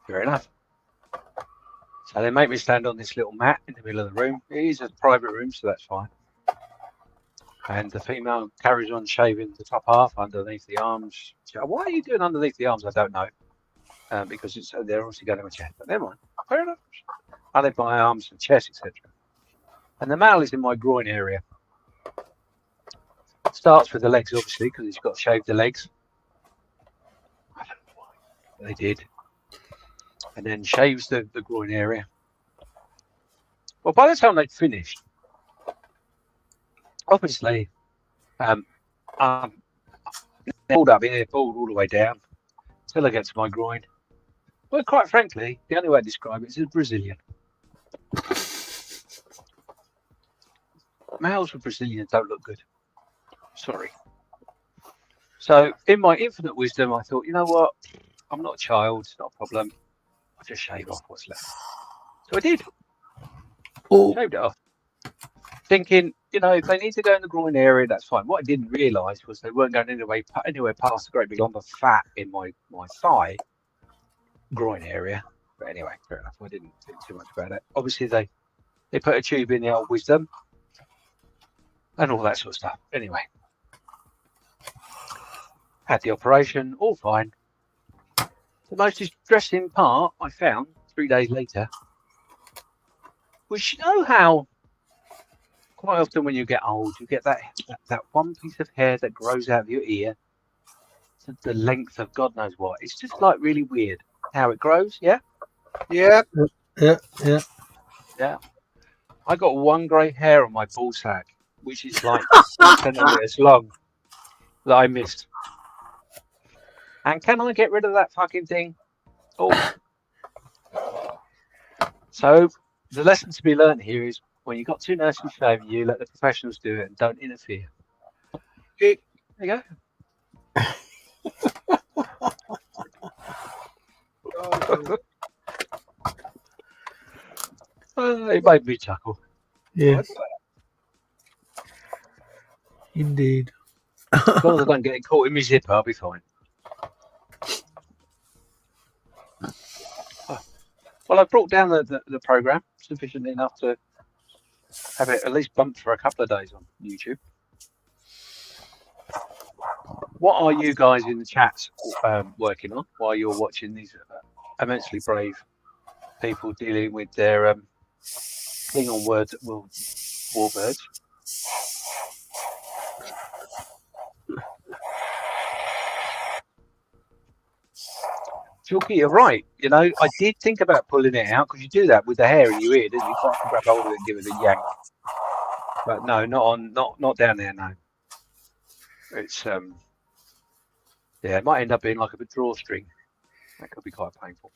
Fair enough. So they make me stand on this little mat in the middle of the room. It is a private room, so that's fine. And the female carries on shaving the top half underneath the arms. Why are you doing underneath the arms? I don't know. Because they're obviously going to a chest. But never mind. Fair enough. Underneath my arms and chest, etc. And the male is in my groin area. Starts with the legs, obviously, because he's got to shave the legs. I don't know why. They did. And then shaves the groin area. Well, by the time they'd finished, obviously, I'm balled up here, balled all the way down, till I get to my groin. Well, quite frankly, the only way to describe it is as Brazilian. Males with Brazilians don't look good. Sorry. So, in my infinite wisdom, I thought, you know what? I'm not a child. It's not a problem. I'll just shave off what's left. So I did. Shaved it off. Thinking, if they need to go in the groin area, that's fine. What I didn't realise was they weren't going anywhere past the great big lump of fat in my thigh groin area. But anyway, fair enough. I didn't think too much about it. Obviously, they put a tube in the old wisdom and all that sort of stuff. Anyway, had the operation, all fine. The most distressing part I found 3 days later was, you know how quite often when you get old, you get that one piece of hair that grows out of your ear to the length of God knows what. It's just like really weird how it grows. Yeah. Yeah. I got one grey hair on my ball sack, which is like 6 centimeters long, that I missed. And can I get rid of that fucking thing? Oh. So the lesson to be learned here is when you've got two nurses shaving you, let the professionals do it and don't interfere. Okay. There you go. It made me chuckle. Yes. Indeed. As long as I don't get it caught in my zipper, I'll be fine. Well, I've brought down the program sufficiently enough to have it at least bumped for a couple of days on YouTube. What are you guys in the chat working on while you're watching these immensely brave people dealing with their Klingon warbirds? Chalky, you're right. You know, I did think about pulling it out because you do that with the hair in your ear, didn't you? Try to grab hold of it and give it a yank. But no, not down there. No, it's yeah, it might end up being like a bit drawstring. That could be quite painful.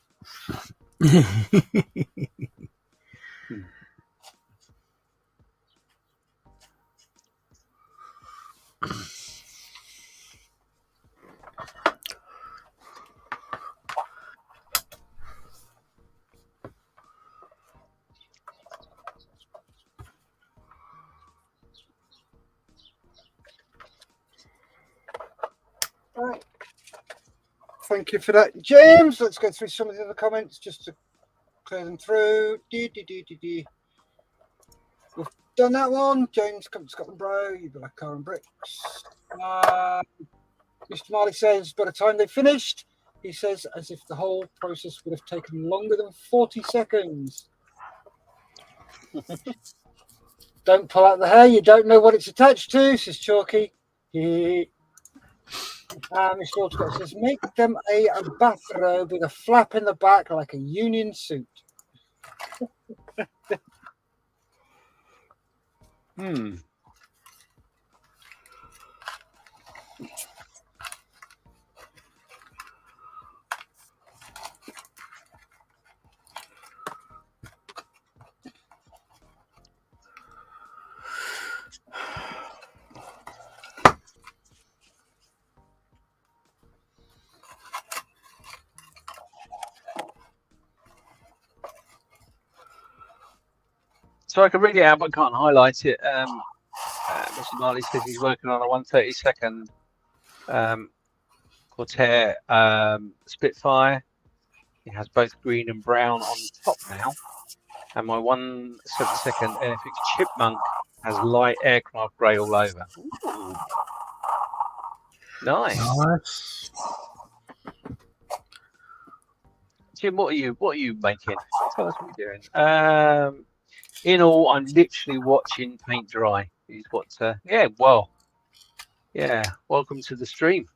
Right. Thank you for that, James. Let's go through some of the other comments just to clear them through. We've done that one. James, come to Scotland, bro. You black car and bricks. Mr. Marley says, by the time they finished, he says, as if the whole process would have taken longer than 40 seconds. Don't pull out the hair. You don't know what it's attached to, says Chalky. Mr. Scott says, make them a bathrobe with a flap in the back like a union suit. So I can read it out, but can't highlight it. Mr. Marley says he's working on a 132nd Corsair Spitfire. He has both green and brown on top now. And my 172nd NFX Chipmunk has light aircraft grey all over. Ooh. Nice. Jim, what are you making? Tell us what you're doing. In all, I'm literally watching paint dry. Is what? Yeah. Well. Yeah. Welcome to the stream.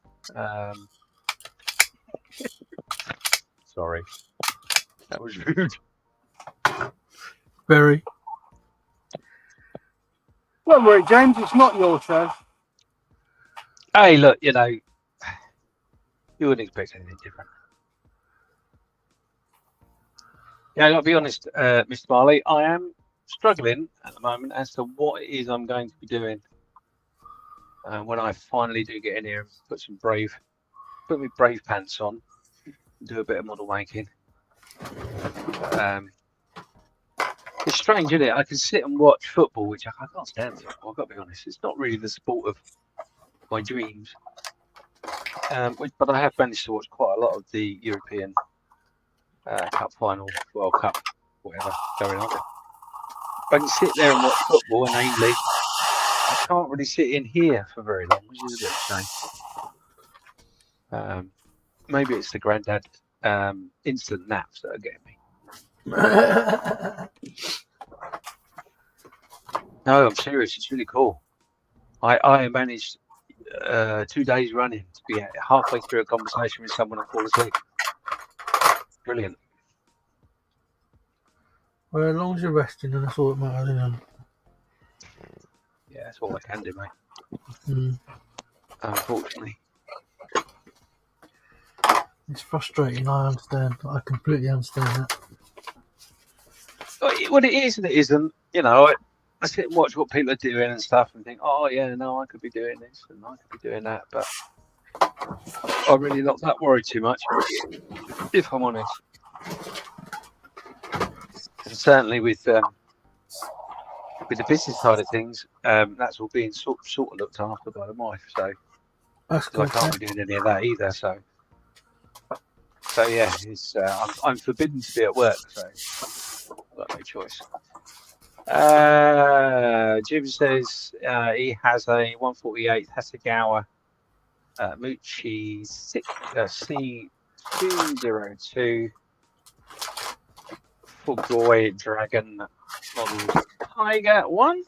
Sorry, that was rude. Very. Don't worry, James. It's not your show. Hey, look. You know, you wouldn't expect anything different. Yeah, I'll be honest, Mr. Marley. I am struggling at the moment as to what it is I'm going to be doing when I finally do get in here and put my brave pants on and do a bit of model making. It's strange, isn't it? I can sit and watch football, which I can't stand football. I've got to be honest. It's not really the sport of my dreams. But I have managed to watch quite a lot of the European Cup final, World Cup, whatever going on. I can sit there and watch football, and namely, I can't really sit in here for very long, which is a bit of a shame. Maybe it's the granddad instant naps that are getting me. No, I'm serious. It's really cool. I managed 2 days running to be halfway through a conversation with someone and fall asleep. Brilliant. Well, as long as you're resting, and that's all that matters, isn't it? Yeah, that's all I can do, mate. Mm. Unfortunately. It's frustrating, I understand. I completely understand that. What it is and it isn't, you know, I sit and watch what people are doing and stuff and think, oh, yeah, no, I could be doing this and I could be doing that. But I'm really not that worried too much, if I'm honest. And certainly with the business side of things, that's all being sort of looked after by the wife. So That's good. I can't be doing any of that either. So yeah, it's I'm forbidden to be at work. So I've got no choice. Jim says he has a 148 Hasegawa Micheal C202 Fugoy Dragon model Tiger 1.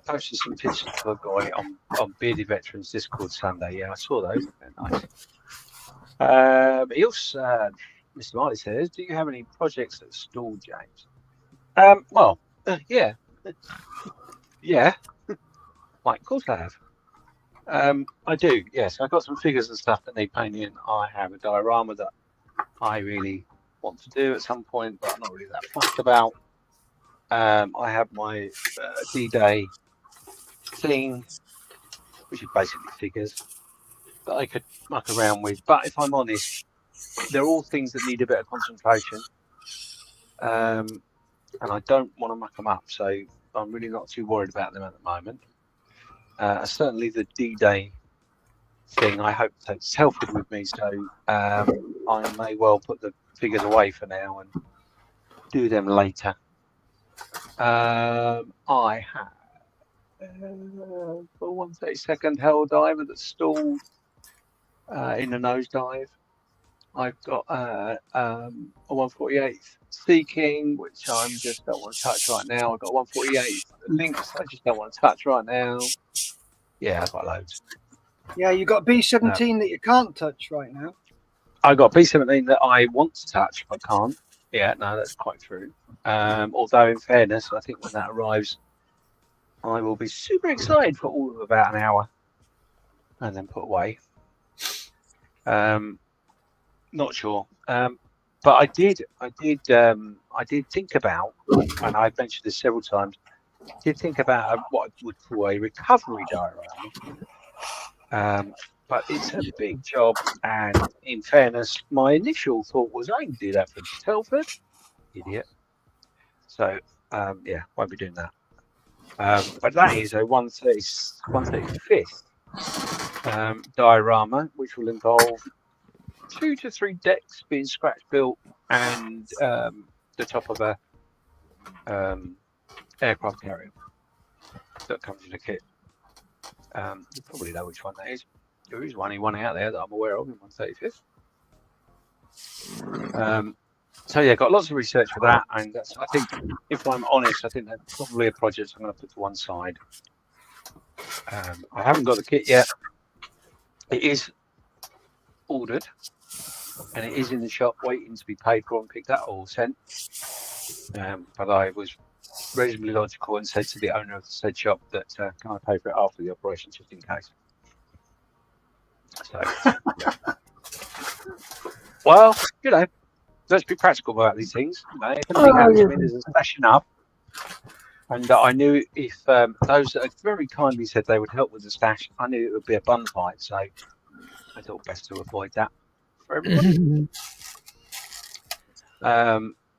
Posted some pictures of a guy on Bearded Veterans Discord Sunday. Yeah, I saw those. They're nice. He also, Mr. Marley says, do you have any projects that stalled, James? Well, yeah. Yeah. Right, of course I have. I do, yes. I've got some figures and stuff that need painting. I have a diorama that I really want to do at some point, but I'm not really that fussed about. I have my D-Day thing, which is basically figures that I could muck around with. But if I'm honest, they're all things that need a bit of concentration. And I don't want to muck them up, so I'm really not too worried about them at the moment. Certainly the D-Day thing, I hope takes Telford with me, so I may well put the figures away for now and do them later. I have a 132nd Hell Diver that's stalled in a nosedive. I've got a 148 Sea King, which I just don't want to touch right now. I've got 148 Lynx, I just don't want to touch right now. Yeah, I've got loads. Yeah, you got B17 that you can't touch right now. I got B17 that I want to touch but can't. Yeah, no, that's quite true. Although, in fairness, I think when that arrives, I will be super excited for all of about an hour, and then put away. Not sure, but I did think about, and I've mentioned this several times. Did think about what I would call a recovery diorama. But it's a big job, and in fairness, my initial thought was I can do that for Telford. Idiot. So yeah, won't be doing that. But that is a 135th diorama, which will involve 2 to 3 decks being scratch built and the top of a aircraft carrier that comes in a kit. You probably know which one that is. There is one out there that I'm aware of in 135th. So yeah, got lots of research for that, and that's, I think, if I'm honest, I think that's probably a project I'm going to put to one side. I haven't got the kit yet. It is ordered, and it is in the shop waiting to be paid for and picked up or sent. But I was reasonably logical and said to the owner of the said shop that can I pay for it after the operation, just in case. So, yeah. Well, you know, let's be practical about these things. You know, if anything happens to me, there's a stash enough. And I knew if those that very kindly said they would help with the stash, I knew it would be a bun fight. So I thought best to avoid that for everyone.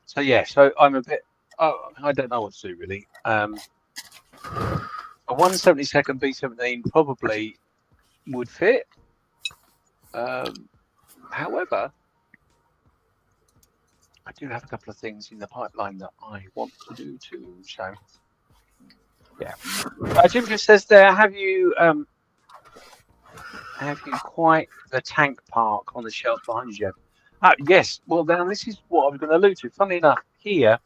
So yeah, so I'm a bit. I don't know what to do really. A 172nd B17 probably would fit. However, I do have a couple of things in the pipeline that I want to do too. So, yeah. Jim just says there, have you quite the tank park on the shelf behind you? Yes. Well, then this is what I was going to allude to. Funnily enough, here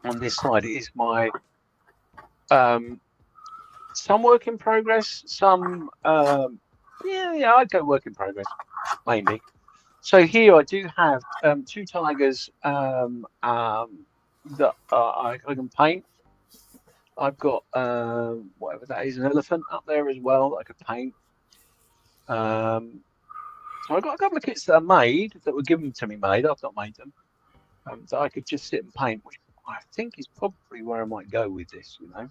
on this side is my some work in progress, some yeah, I'd go work in progress mainly. So here I do have 2 tigers that I can paint. I've got whatever that is, an elephant up there as well that I could paint. So I've got a couple of kits that are made, that were given to me made. I've not made them. So I could just sit and paint, which I think is probably where I might go with this. You know,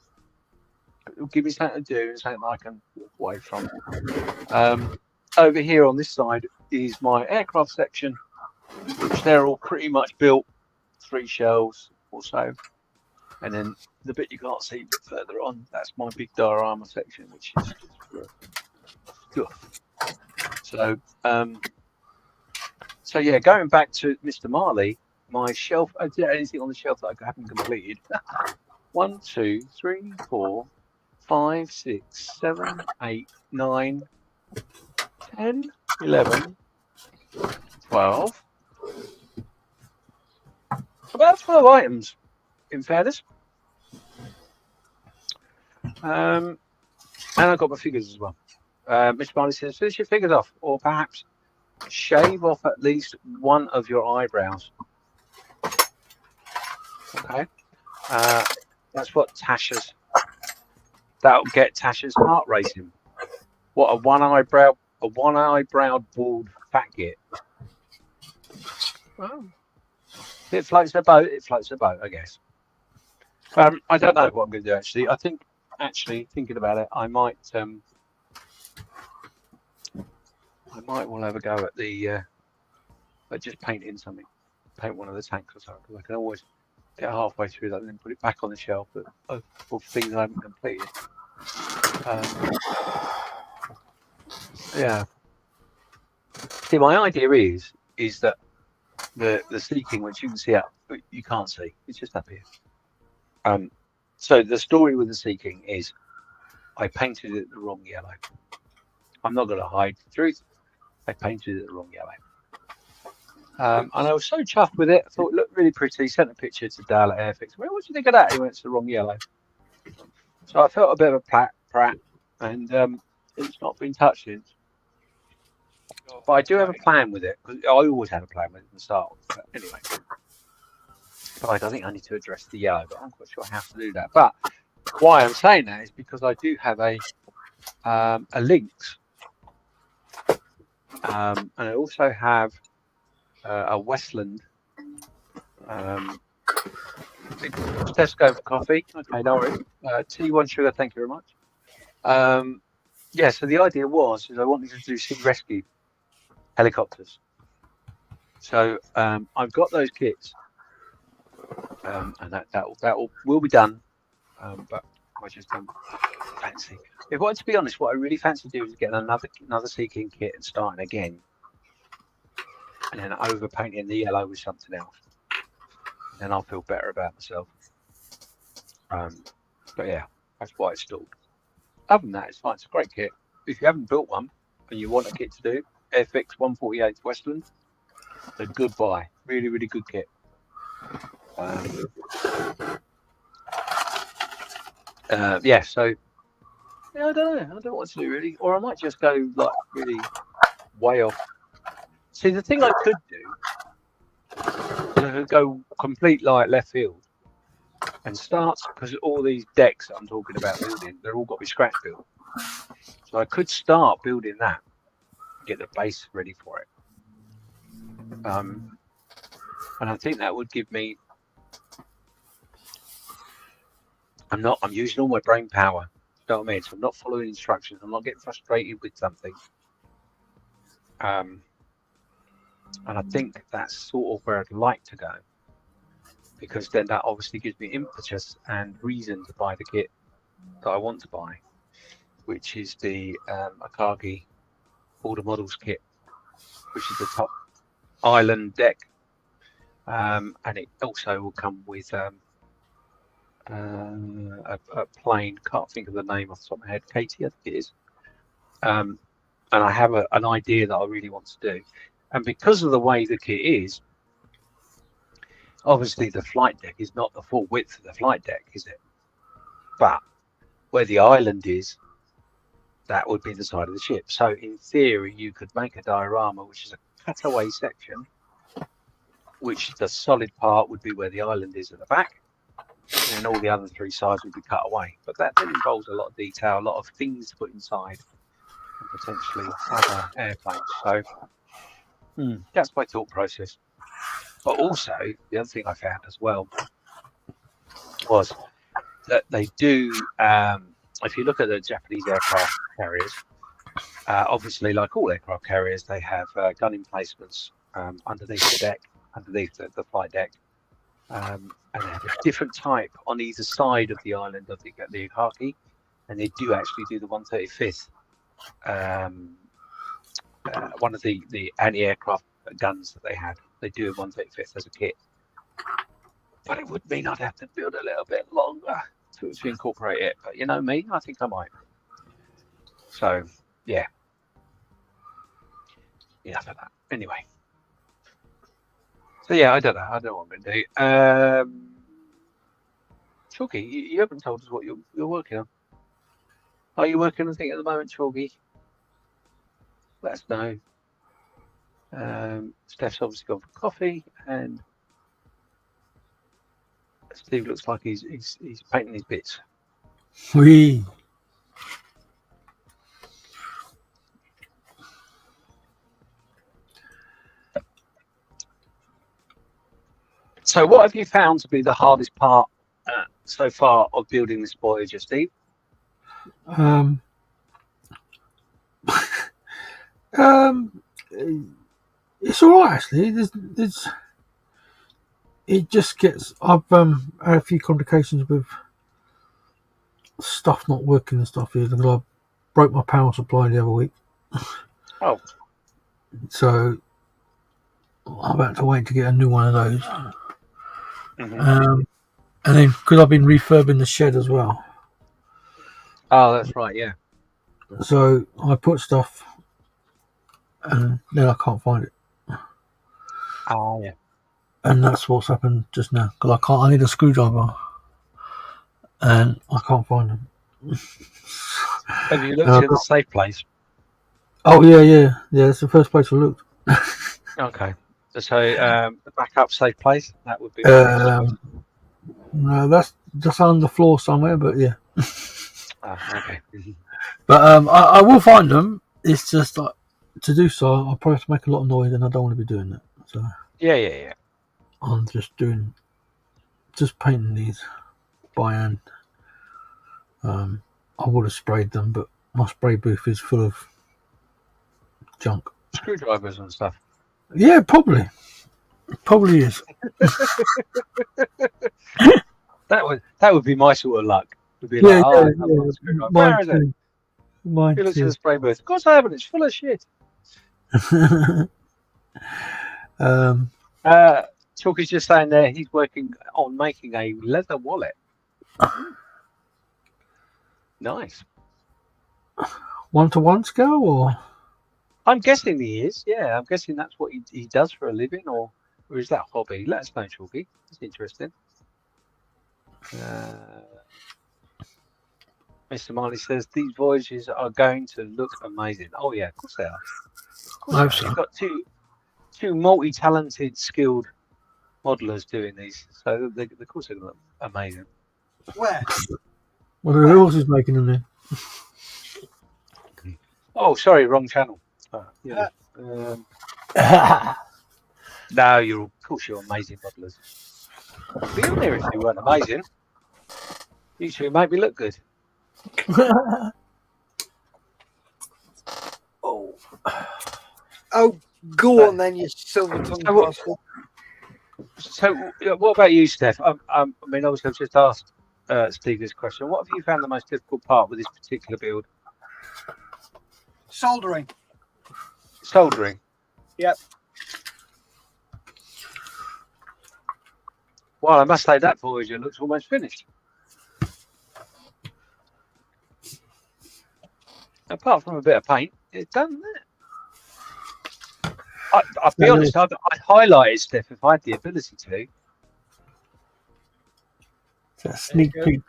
it'll give me something to do and something I can walk away from. Over here on this side is my aircraft section, which they're all pretty much built, 3 shells or so. And then the bit you can't see a bit further on, that's my big diorama section, which is just for stuff. So yeah, going back to Mr. Marley, my shelf, is there anything on the shelf that I haven't completed? 1, 2, 3, 4, 5, 6, 7, 8, 9, 10, 11, 12. About 12 items, in fairness. And I've got my figures as well. Mr. Marley says, finish your figures off, or perhaps shave off at least one of your eyebrows. Okay. That's what Tasha's. That'll get Tasha's heart racing. What, a one-eyebrow bald fat git. Well, if it floats a boat, it floats a boat, I guess. I don't know what I'm going to do, actually. I think, actually, thinking about it, I might well have a go at the at just painting something. Paint one of the tanks or something, because I can always get halfway through that and then put it back on the shelf of things I haven't completed. Yeah. See, my idea is that the seeking, which you can see up, but you can't see, it's just up here. So the story with the seeking is I painted it the wrong yellow. I'm not going to hide the truth. I painted it the wrong yellow. And I was so chuffed with it. I thought it looked really pretty. Sent a picture to Dale at Airfix. Well, what do you think of that? He went, it's the wrong yellow. So I felt a bit of a prat, and it's not been touched since. But I do have a plan with it, because I always have a plan with it from the start. But anyway, I think I need to address the yellow, but I'm not quite sure how to do that. But why I'm saying that is because I do have a Lynx, and I also have a Westland. Tesco for coffee. Okay, no worries. T1 sugar, thank you very much. Yeah, so the idea is I wanted to do sea rescue helicopters. So I've got those kits, and that will be done. But I just don't fancy. To be honest, what I really fancy doing is getting another seeking kit and starting again, and then overpainting the yellow with something else. Then I'll feel better about myself. But yeah, that's why it's stalled. Other than that, it's fine. It's a great kit. If you haven't built one and you want a kit to do, Airfix 148 Westland, a good buy. Really, really good kit. Yeah, so yeah, I don't know. I don't know what to do really, or I might just go like really way off. See, the thing I could do is I could go complete like left field and start, because all these decks that I'm talking about building, they're all got to be scratch built. So I could start building that, get the base ready for it. And I think that would give me. I'm using all my brain power. You know what I mean? So I'm not following instructions. I'm not getting frustrated with something. And I think that's sort of where I'd like to go, because then that obviously gives me impetus and reason to buy the kit that I want to buy, which is the Akagi Order Models kit, which is the top island deck, and it also will come with a plane. Can't think of the name off the top of my head. Katie, I think it is. And I have an idea that I really want to do. And because of the way the kit is, obviously the flight deck is not the full width of the flight deck, is it? But where the island is, that would be the side of the ship. So in theory, you could make a diorama, which is a cutaway section, which the solid part would be where the island is at the back, and then all the other three sides would be cut away. But that then involves a lot of detail, a lot of things to put inside, and potentially other airplanes. So that's my thought process. But also, the other thing I found as well was that they do, if you look at the Japanese aircraft carriers, obviously, like all aircraft carriers, they have gun emplacements underneath the deck, underneath the flight deck, and they have a different type on either side of the island of the Ikaki, and they do actually do the 135th, one of the anti-aircraft guns that they had. They do a 135th as a kit, but it would mean I'd have to build a little bit longer to incorporate it. But you know me, I think I might. So yeah, enough of that. Anyway, so yeah, I don't know. I don't know what I'm going to do. Chalky, you haven't told us what you're working on. Are you working on anything at the moment, Chalky? Let us know. Steff's obviously gone for coffee, and Steve looks like he's painting his bits. We. So what have you found to be the hardest part so far of building this Voyager, Steve? It's all right actually. It just gets. I've had a few complications with stuff not working and stuff here because I broke my power supply the other week. Oh. So I've had to wait to get a new one of those. Mm-hmm. And then because I've been refurbing the shed as well. Oh, that's right, yeah. So I put stuff and then I can't find it. Oh, yeah. And that's what's happened just now because I need a screwdriver and I can't find them. Have you looked in the safe place? Oh yeah. It's the first place I looked. Okay. So the backup safe place, that would be. No, that's just on the floor somewhere, but yeah. Okay. But I will find them. It's just like to do so, I'll probably have to make a lot of noise, and I don't want to be doing that. So yeah. I'm just painting these by hand. I would have sprayed them, but my spray booth is full of junk, screwdrivers and stuff. Yeah, probably is. that would be my sort of luck. Would be Yeah, like, Mine is it? Mine He looks too. at the spray booth. Of course I haven't. It's full of shit. Chalky's just saying there he's working on making a leather wallet. Nice. 1-to-1 scale, or I'm guessing he is. Yeah, I'm guessing that's what he does for a living, or is that a hobby? Let us know, Chalky. It's interesting. Mr. Marley says these voyages are going to look amazing. Oh yeah, of course they are. Of course they are. You've got two multi-talented, skilled modelers doing these, so of course they're going to look amazing. Where? Well, who else is making them then? Oh, sorry, wrong channel. Yeah. No, of course you're amazing modelers. Be on there if you weren't amazing. You two make me look good. Oh, go on then, you silver-tongued bastard. So, what about you, Steff? I mean, obviously, I've just asked Steve this question. What have you found the most difficult part with this particular build? Soldering. Yep. Well, I must say that Voyager looks almost finished. Apart from a bit of paint, it's done, isn't it? I'll be honest, I'd highlight it, Steff, if I had the ability to. That sneak peek.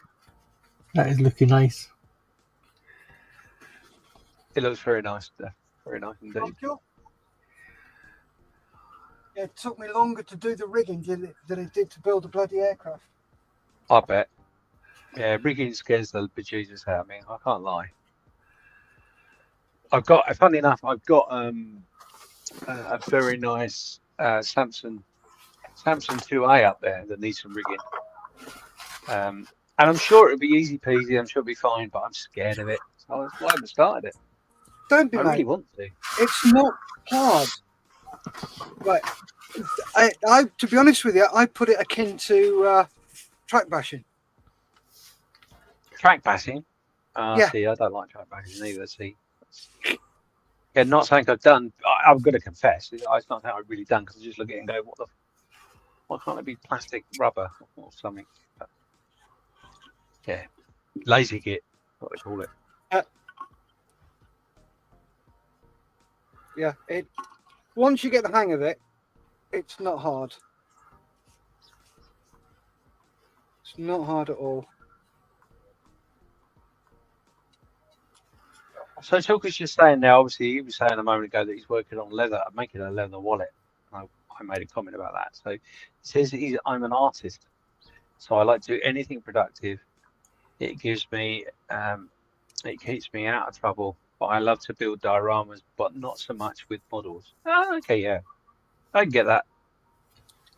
That is looking nice. It looks very nice, Steff. Very nice indeed. Thank you. Yeah, it took me longer to do the rigging than it did to build a bloody aircraft. I bet. Yeah, rigging scares the bejesus out of me. I can't lie. Funny enough, I've got a very nice Samsung 2A up there that needs some rigging. And I'm sure it'll be easy peasy. I'm sure it'll be fine, but I'm scared of it. So that's why I haven't started it. Don't be, I mate. really want to. It's not hard. Right. I to be honest with you, I put it akin to track bashing. Track bashing? Yeah. See, I don't like track bashing either. See, yeah, not something I've done. I'm going to confess, it's not something I've really done because I just look at it and go, why can't it be plastic rubber or something? But, yeah, lazy git, what they call it. Yeah, once you get the hang of it, it's not hard. It's not hard at all. So Chalker's just saying now, obviously he was saying a moment ago that he's working on leather, making a leather wallet. I made a comment about that. So he says I'm an artist, so I like to do anything productive. It gives me, it keeps me out of trouble. But I love to build dioramas, but not so much with models. Oh, okay, yeah, I can get that.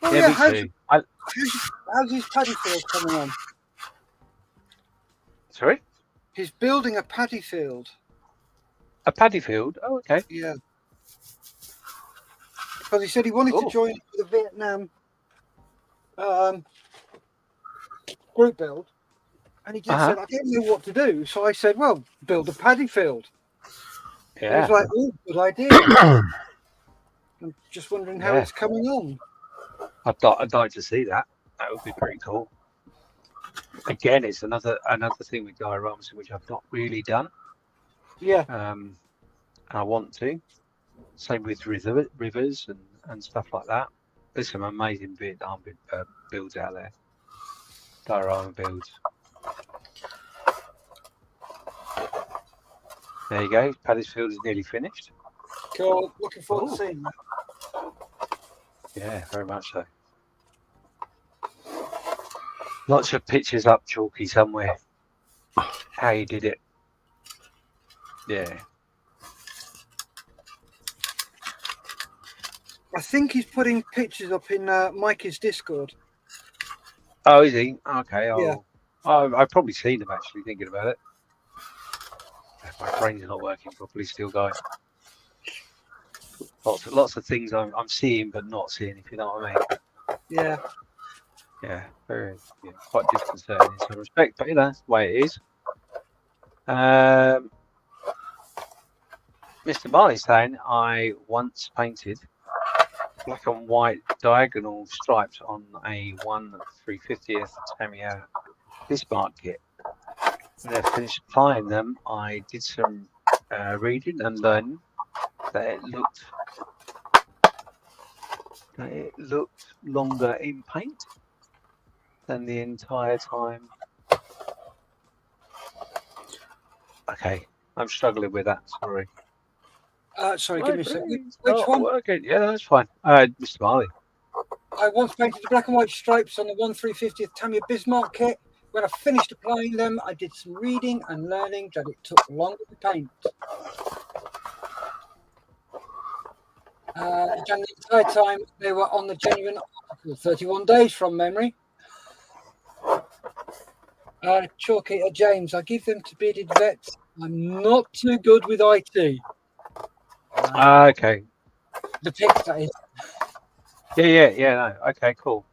Oh, yeah, yeah, me too. How's his paddy field coming on? Sorry? He's building a paddy field. A paddy field? Oh, okay. Yeah. Because he said he wanted to join the Vietnam group build. And he just said, I didn't know what to do. So I said, well, build a paddy field. Yeah. And he was like, oh, good idea. I'm just wondering how it's coming on. I'd like to see that. That would be pretty cool. Again, it's another thing with dioramas which I've not really done. Yeah. And I want to. Same with rivers and stuff like that. There's some amazing Vietnam builds out there. Diorama builds. There you go. Paddy's field is nearly finished. Cool. Looking forward to seeing that. Yeah, very much so. Lots of pictures up, Chalky, somewhere. How you did it. Yeah. I think he's putting pictures up in Mikey's Discord. Oh, is he? Okay. Yeah. I've probably seen him actually, thinking about it. My brain's not working properly still, guys. Lots of things I'm seeing but not seeing, if you know what I mean. Yeah. Yeah, quite disconcerting in some respect, but that's the way it is. Mr. Marley's saying, I once painted black and white diagonal stripes on a 1/350th Tamiya Bismarck kit. When I finished applying them, I did some reading and learning that it looked longer in paint than the entire time. Okay, I'm struggling with that. Sorry. Sorry, give me a second. Which one? Working. Yeah, that's fine. Mr. Marley. I once painted the black and white stripes on the 1/350th Tamiya Bismarck kit. When I finished applying them, I did some reading and learning that it took longer to paint. And the entire time they were on the genuine article, 31 days from memory. Chalky James, I give them to bearded vets. I'm not too good with IT. Okay. The pics, that is. Yeah. No. Okay, cool.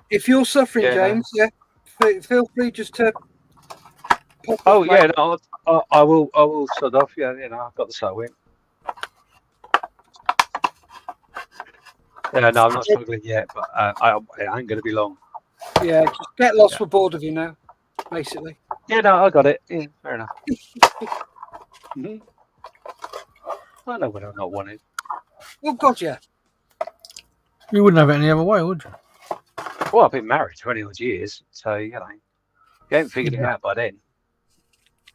If you're suffering, James, feel free just to. Oh yeah, no, I will sod off. Yeah, I've got the sewing. Yeah, no, I'm not struggling yet, but I ain't going to be long. Yeah, just get lost. We're bored of you now, basically. Yeah, no, I got it. Yeah, fair enough. I know when I'm not wanted. Oh God, yeah. You wouldn't have it any other way, would you? Well, I've been married 20 odd years, so you know, you haven't figured it out by then.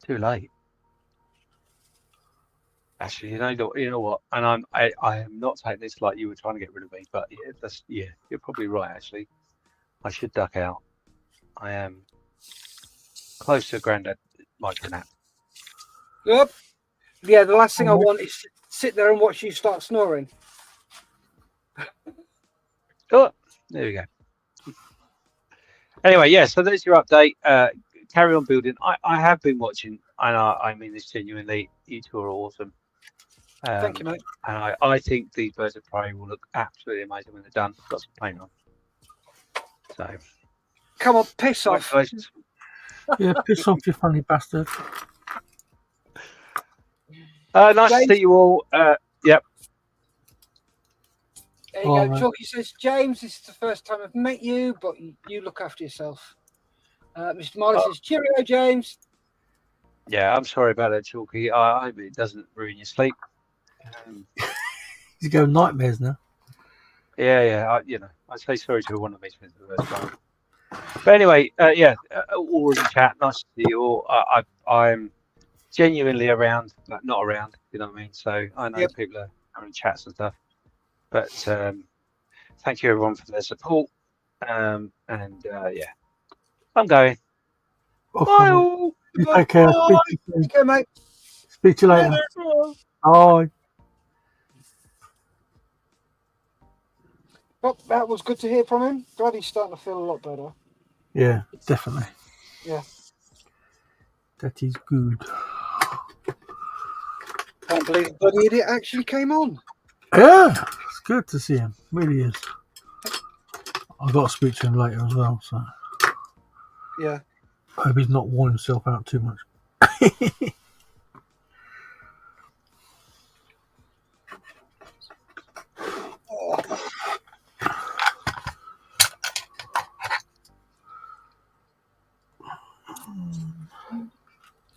Too late. Actually, you know what? And I am not taking this like you were trying to get rid of me, but yeah, you're probably right. Actually, I should duck out. I am close to Grandad micro nap. Yep. Yeah, the last thing I want is to sit there and watch you start snoring. Oh, there we go. Anyway, yeah, so that's your update. Carry on building. I have been watching, and I mean this genuinely. You two are awesome. Thank you, mate. And I think the birds of prey will look absolutely amazing when they're done. Got some paint on. So, Come on, piss off. congratulations. Yeah, piss off, you funny bastard. Nice to James? see you all. Yep. There you go. Chalky says, James, this is the first time I've met you, but you look after yourself. Mr. Marley says, cheerio, James. Yeah, I'm sorry about that, Chalky. I hope it doesn't ruin your sleep. He's going nightmares now. Yeah. I say sorry to everyone that makes me the first time. But anyway, all in the chat. Nice to see you all. I'm genuinely around, but not around. You know what I mean? So I know people are having chats and stuff. But thank you everyone for their support. I'm going. Bye all. Take care. Take care, mate. Speak to you later. Bye. Well, that was good to hear from him. Glad he's starting to feel a lot better. Yeah, definitely. Yeah. That is good. Can't believe the bloody idiot actually came on. Yeah, it's good to see him. Really is. I've got to speak to him later as well, so. Yeah. I hope he's not worn himself out too much.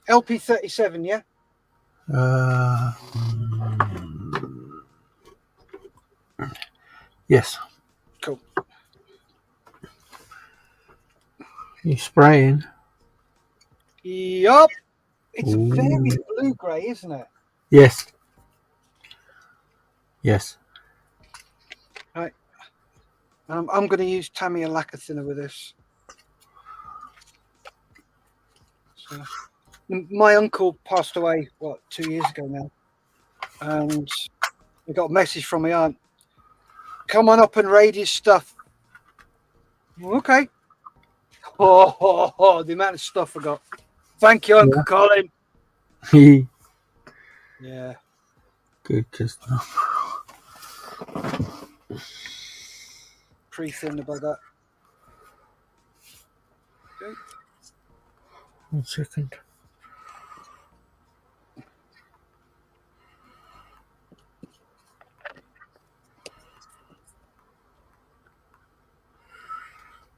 LP37, yeah? Yes. Cool. You spraying? Yup. It's Ooh. very blue-grey, isn't it? Yes. Yes. Right. I'm going to use Tamiya lacquer thinner with this. So, my uncle passed away, 2 years ago now? And I got a message from my aunt. Come on up and raid his stuff. Okay. Oh, the amount of stuff I got. Thank you, Uncle Colin. Yeah. Good, just Pre-thinned about that. Okay. 1 second.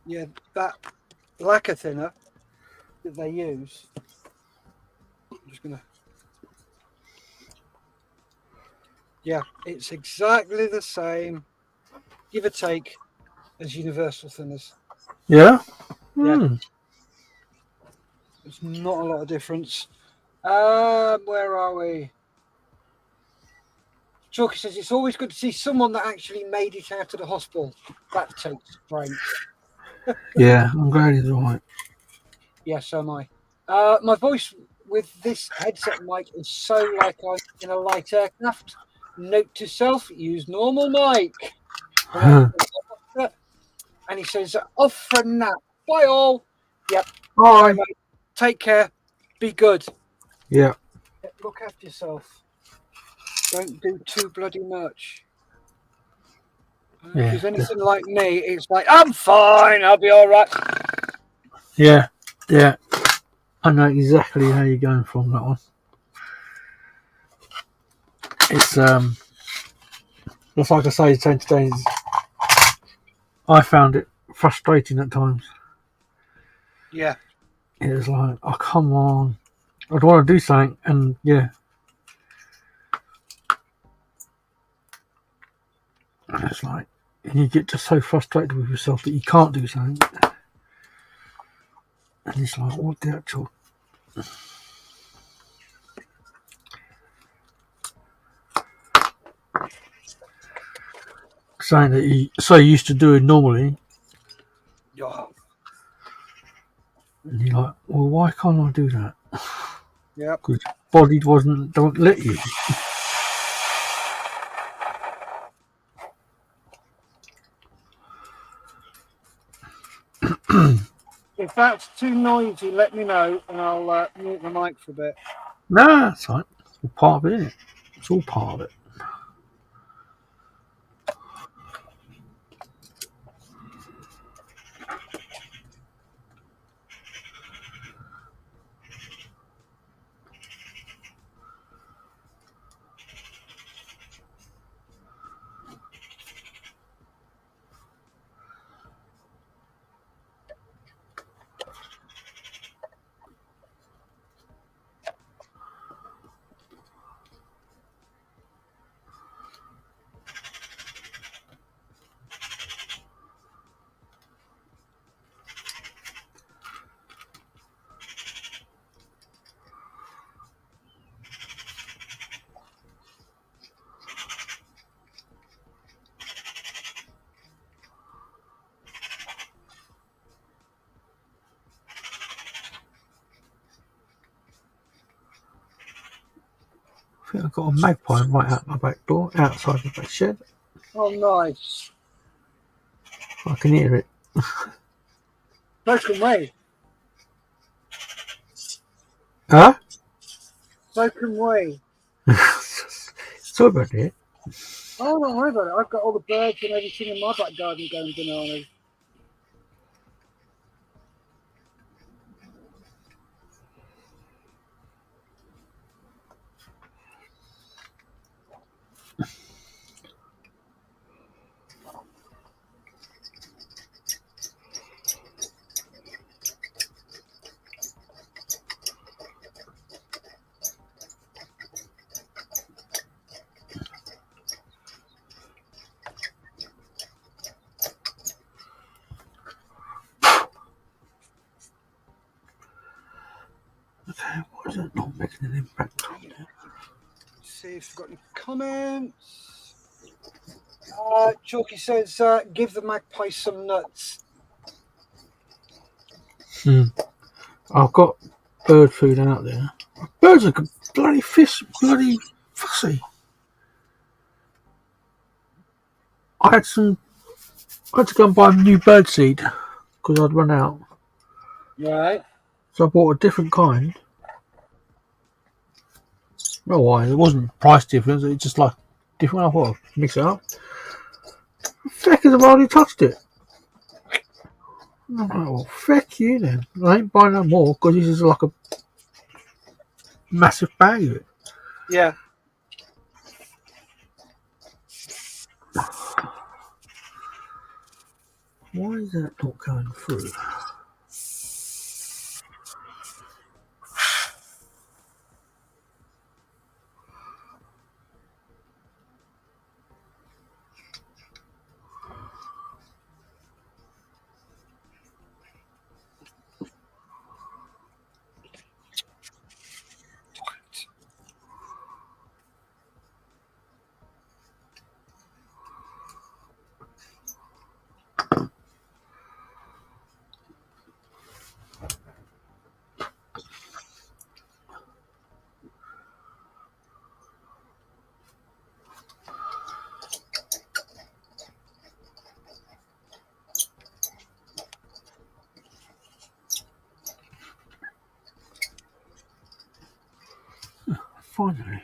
Yeah, that lacquer thinner that they use. I'm just gonna. Yeah, it's exactly the same, give or take, as universal thinners. Yeah? Yeah. There's not a lot of difference. Where are we? Chalky says it's always good to see someone that actually made it out of the hospital. That takes strength. Yeah, I'm glad he's all right. Yes, so am I. My voice with this headset mic is so like I'm in a light aircraft. Note to self, use normal mic. And he says, off for a nap. Bye all. Yep. Bye. Mate. Take care. Be good. Yeah. Look after yourself. Don't do too bloody much. If there's anything like me, it's like, I'm fine. I'll be all right. Yeah. Yeah. I know exactly how you're going from that one. It's just like I say, today, I found it frustrating at times. Yeah. It was like, oh come on, I'd want to do something, and yeah. And it's like, and you get just so frustrated with yourself that you can't do something. And it's like, what the actual... Saying that you so used to doing normally, Yeah. and you're like, well, why can't I do that? Yep. Because body don't let you. If that's too noisy, let me know and I'll mute the mic for a bit. Nah, that's right. It's all part of it, isn't it? It's all part of it. I think I've got a magpie right out my back door, outside the back shed. Oh, nice. I can hear it. Broken way. Huh? Broken way. Sorry about it. Oh, don't worry about it. I've got all the birds and everything in my back garden going bananas. Okay, why is it not making an impact on there? See if we've got any comments. Chalky says, give the magpie some nuts. I've got bird food out there. Birds are bloody bloody fussy. I had to go and buy new bird seed because I'd run out. Right. So I bought a different kind. No, why? It wasn't price difference. It's just like different. I thought I'd mix it up. Feckers have already touched it. I'm like, well, feck you then. I ain't buying no more because this is like a massive bag of it. Yeah. Why is that not going through? Finally.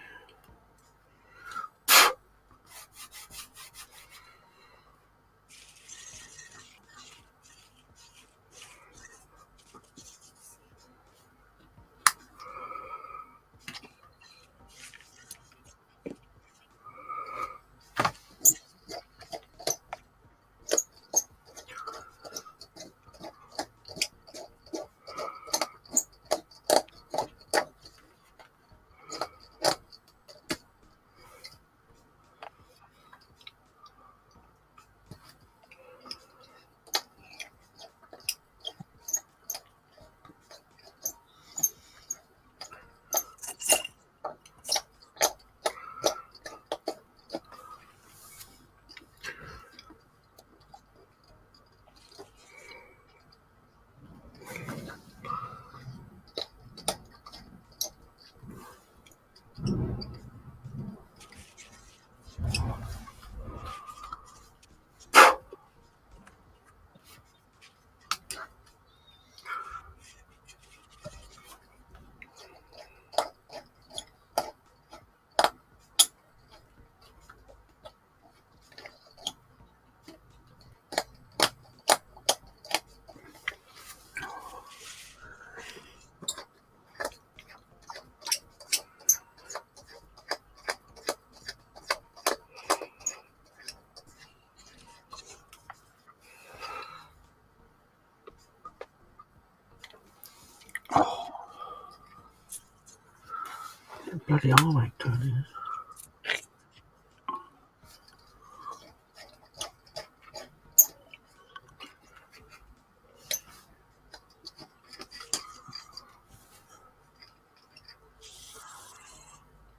Bloody arm down here.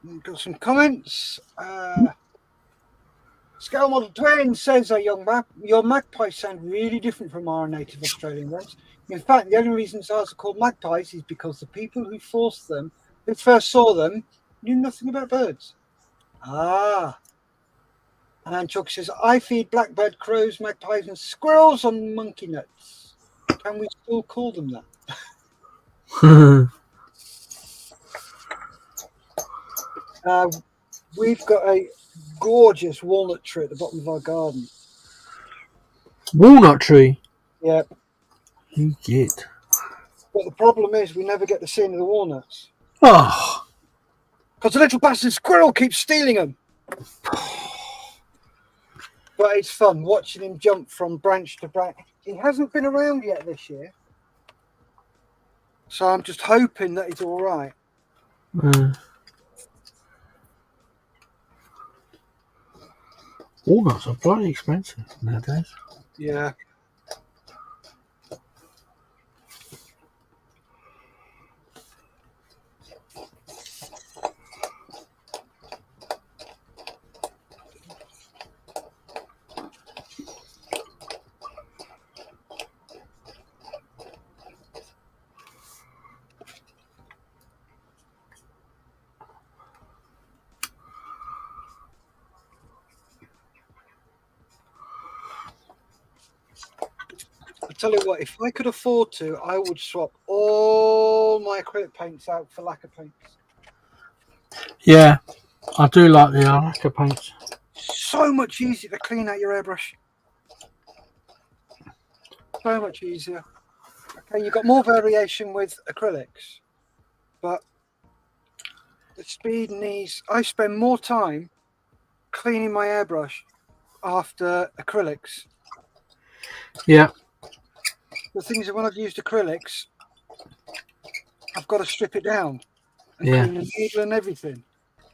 We've got some comments. Scale Model Twin says, your magpies sound really different from our native Australian ones. In fact, the only reason ours are called magpies is because the people who forced them, who first saw them, knew nothing about birds. Ah. And Chuck says, I feed blackbird, crows, magpies, and squirrels on monkey nuts. Can we still call them that? We've got a gorgeous walnut tree at the bottom of our garden. Walnut tree? Yeah. You get. But the problem is we never get to see any of the walnuts. Oh. Because the little bastard squirrel keeps stealing them. But it's fun watching him jump from branch to branch. He hasn't been around yet this year. So I'm just hoping that he's all right. Walnuts are bloody expensive nowadays. Yeah. I tell you what, if I could afford to, I would swap all my acrylic paints out for lacquer paints. Yeah, I do like the lacquer paints. So much easier to clean out your airbrush. So much easier. Okay, you've got more variation with acrylics, but the speed and ease. I spend more time cleaning my airbrush after acrylics. Yeah. The thing is that when I've used acrylics, I've got to strip it down and Yeah. clean the needle and everything.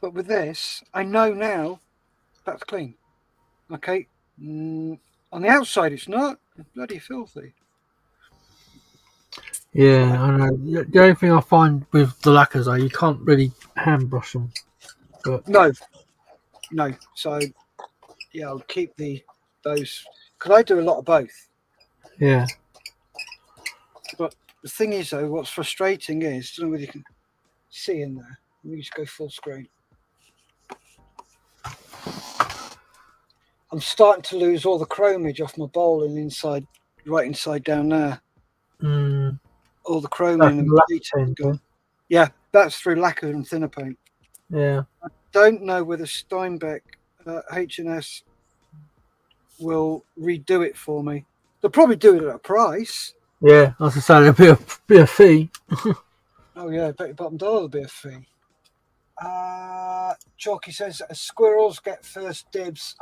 But with this, I know now that's clean. Okay. On the outside, it's not. It's bloody filthy. Yeah, I know. The only thing I find with the lacquers are you can't really hand brush them. But No. So yeah, I'll keep those because I do a lot of both. yeah. But the thing is, though, what's frustrating is, I don't know whether you can see in there. Let me just go full screen. I'm starting to lose all the chromage off my bowl and inside, right inside down there. All the chroming and paint, gone. Yeah, that's through lacquer and thinner paint. Yeah. I don't know whether Steinbeck H&S will redo it for me. They'll probably do it at a price. Yeah, I was going to say there'll be a fee. Oh yeah, I bet your bottom dollar will be a fee. Chalky says squirrels get first dibs.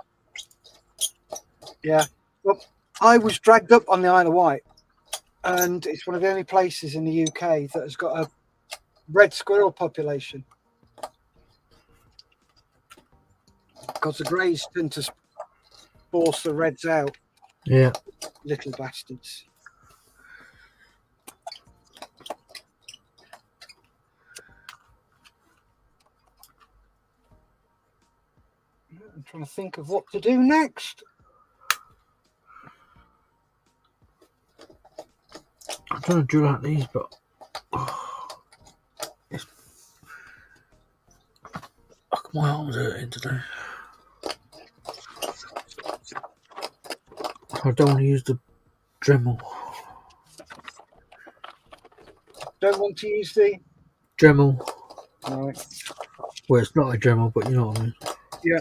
Yeah. Well, I was dragged up on the Isle of Wight, and it's one of the only places in the UK that has got a red squirrel population. Because the greys tend to force the reds out. Yeah. Little bastards. I'm trying to think of what to do next. I'm trying to drill out these, but my arms are hurting today. I don't want to use the Dremel. Don't want to use the Dremel. Right. Well, it's not a Dremel, but you know what I mean. Yeah.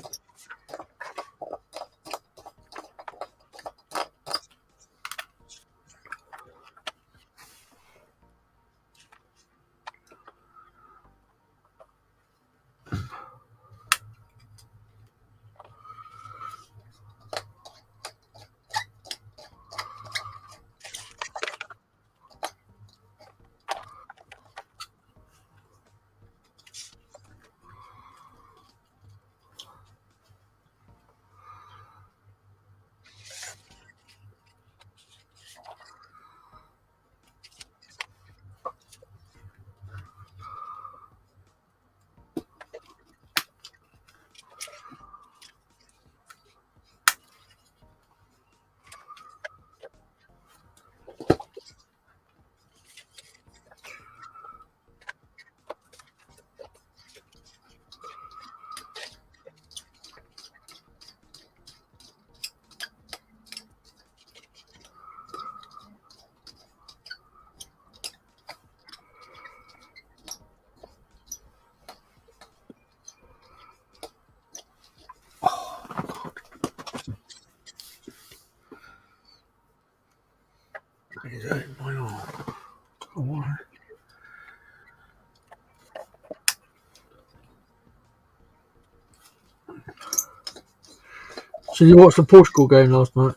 So you watched the Portugal game last night?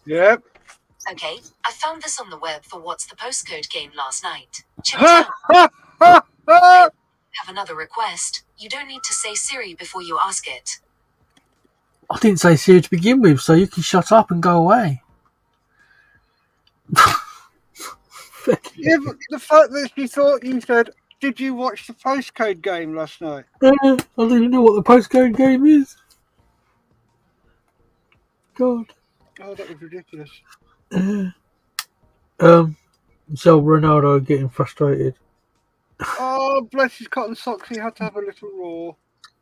Yep. Okay, I found this on the web for What's the Postcode game last night. Check it Ha, out. ha, ha, ha. Have another request. You don't need to say Siri before you ask it. I didn't say Siri to begin with, so you can shut up and go away. Yeah, but the fact that she thought you said, "Did you watch the postcode game last night?" I don't even know what the postcode game is. God. Oh, that was ridiculous. So Ronaldo getting frustrated. Oh, bless his cotton socks. He had to have a little roar.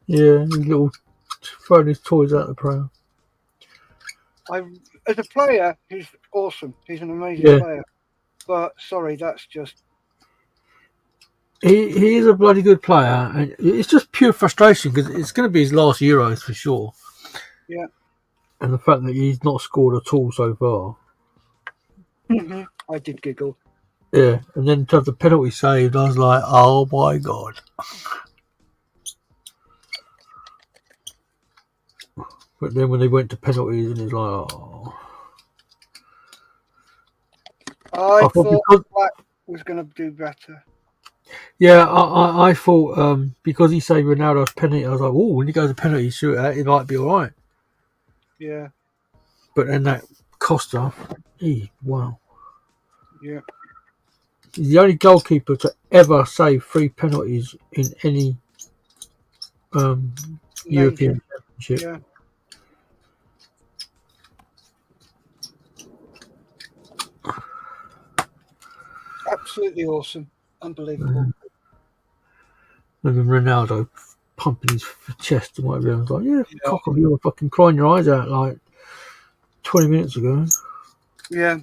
Yeah, his little throwing his toys out the pram. As a player, he's awesome. He's an amazing Yeah. player. But sorry, that's just. He is a bloody good player, and it's just pure frustration because it's going to be his last Euros for sure. Yeah. And the fact that he's not scored at all so far. I did giggle. Yeah, and then to have the penalty saved, I was like, oh my God. But then when they went to penalties, and it's like, oh. I thought because, Black was going to do better. yeah, I thought because he saved Ronaldo's penalty, I was like, oh, when he goes to penalty shootout, it might be all right. Yeah. But then that Costa, wow. Yeah. He's the only goalkeeper to ever save 3 penalties in any European Championship. Yeah. Absolutely awesome. Unbelievable. And then Ronaldo pumping his chest and whatever. I was like, yeah, cock of you were fucking crying your eyes out like 20 minutes ago. Yeah.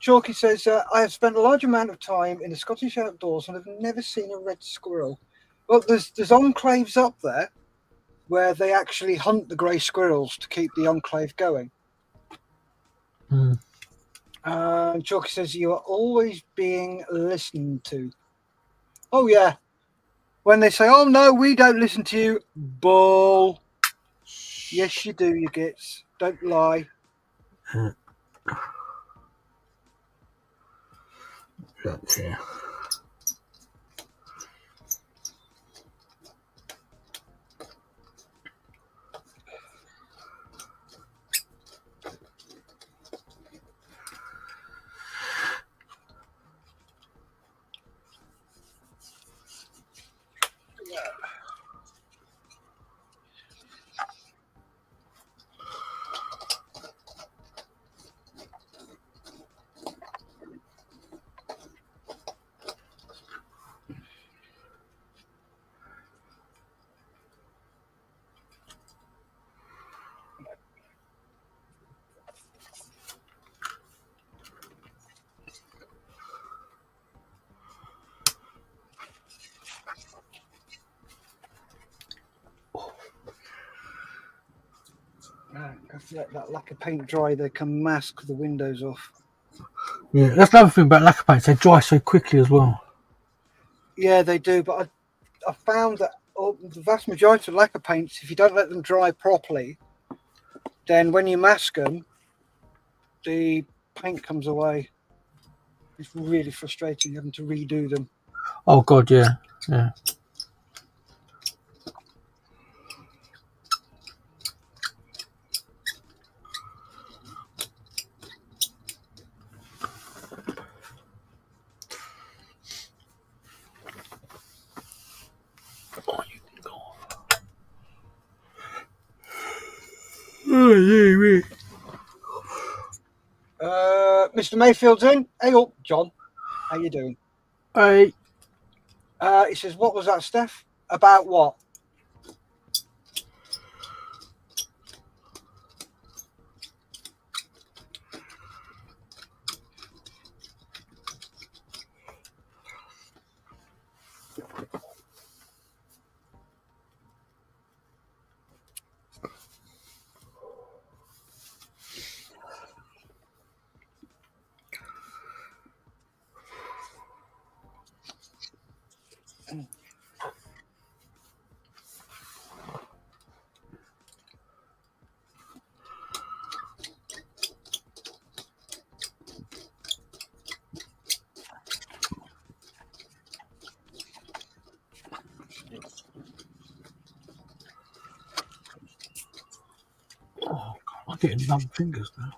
Chalky says, I have spent a large amount of time in the Scottish outdoors and have never seen a red squirrel. Well, there's enclaves up there where they actually hunt the grey squirrels to keep the enclave going. Chalky says, you are always being listened to. Oh, yeah. When they say, oh, no, we don't listen to you. Bull. Yes, you do, you gits. Don't lie. Yeah. If you let that lacquer paint dry, they can mask the windows off. Yeah, that's another thing about lacquer paints. They dry so quickly as well. Yeah, they do, but I found that the vast majority of lacquer paints, if you don't let them dry properly, then when you mask them, the paint comes away. It's really frustrating having to redo them. Oh, God, yeah. Yeah. Oh, yeah. Mr. Mayfield's in. Hey up, John. How you doing? Hey. He says, what was that, Steff? About what? getting numb fingers now.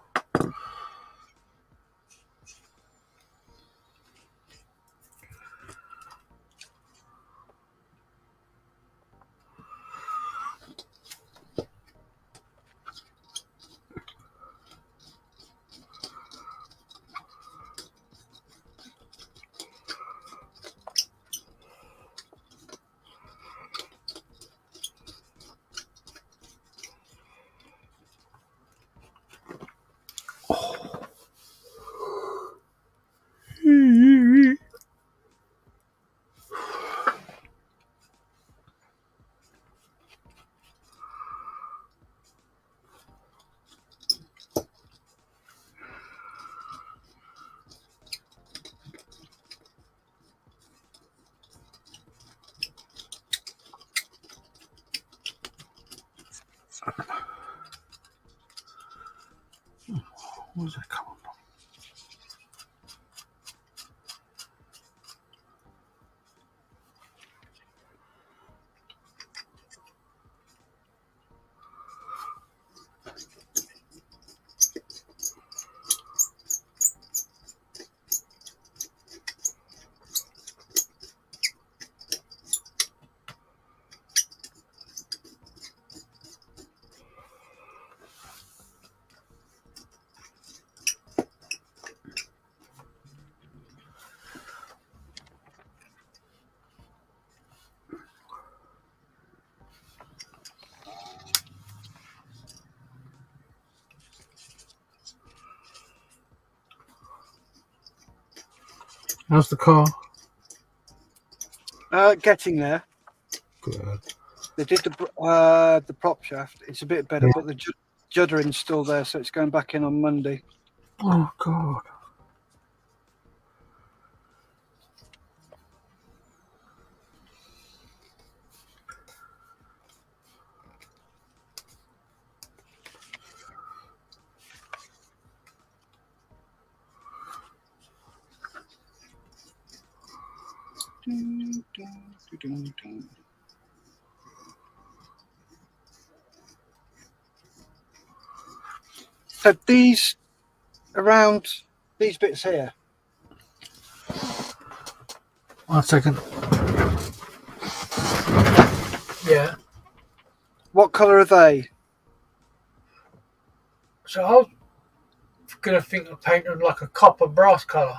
Where's that coming from? How's the car? Getting there. Good. They did the prop shaft. It's a bit better, but the juddering's still there, so it's going back in on Monday. Oh God. So these around these bits here. 1 second. Yeah. What colour are they? So I was gonna think of painting them like a copper brass colour.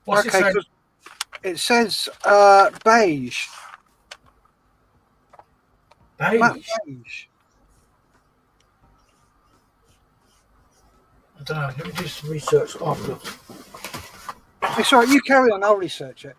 What's Okay, it saying? 'cause it says beige. Matte Beige. beige. I don't know. Let me do some research after. It's all right. You carry on. I'll research it.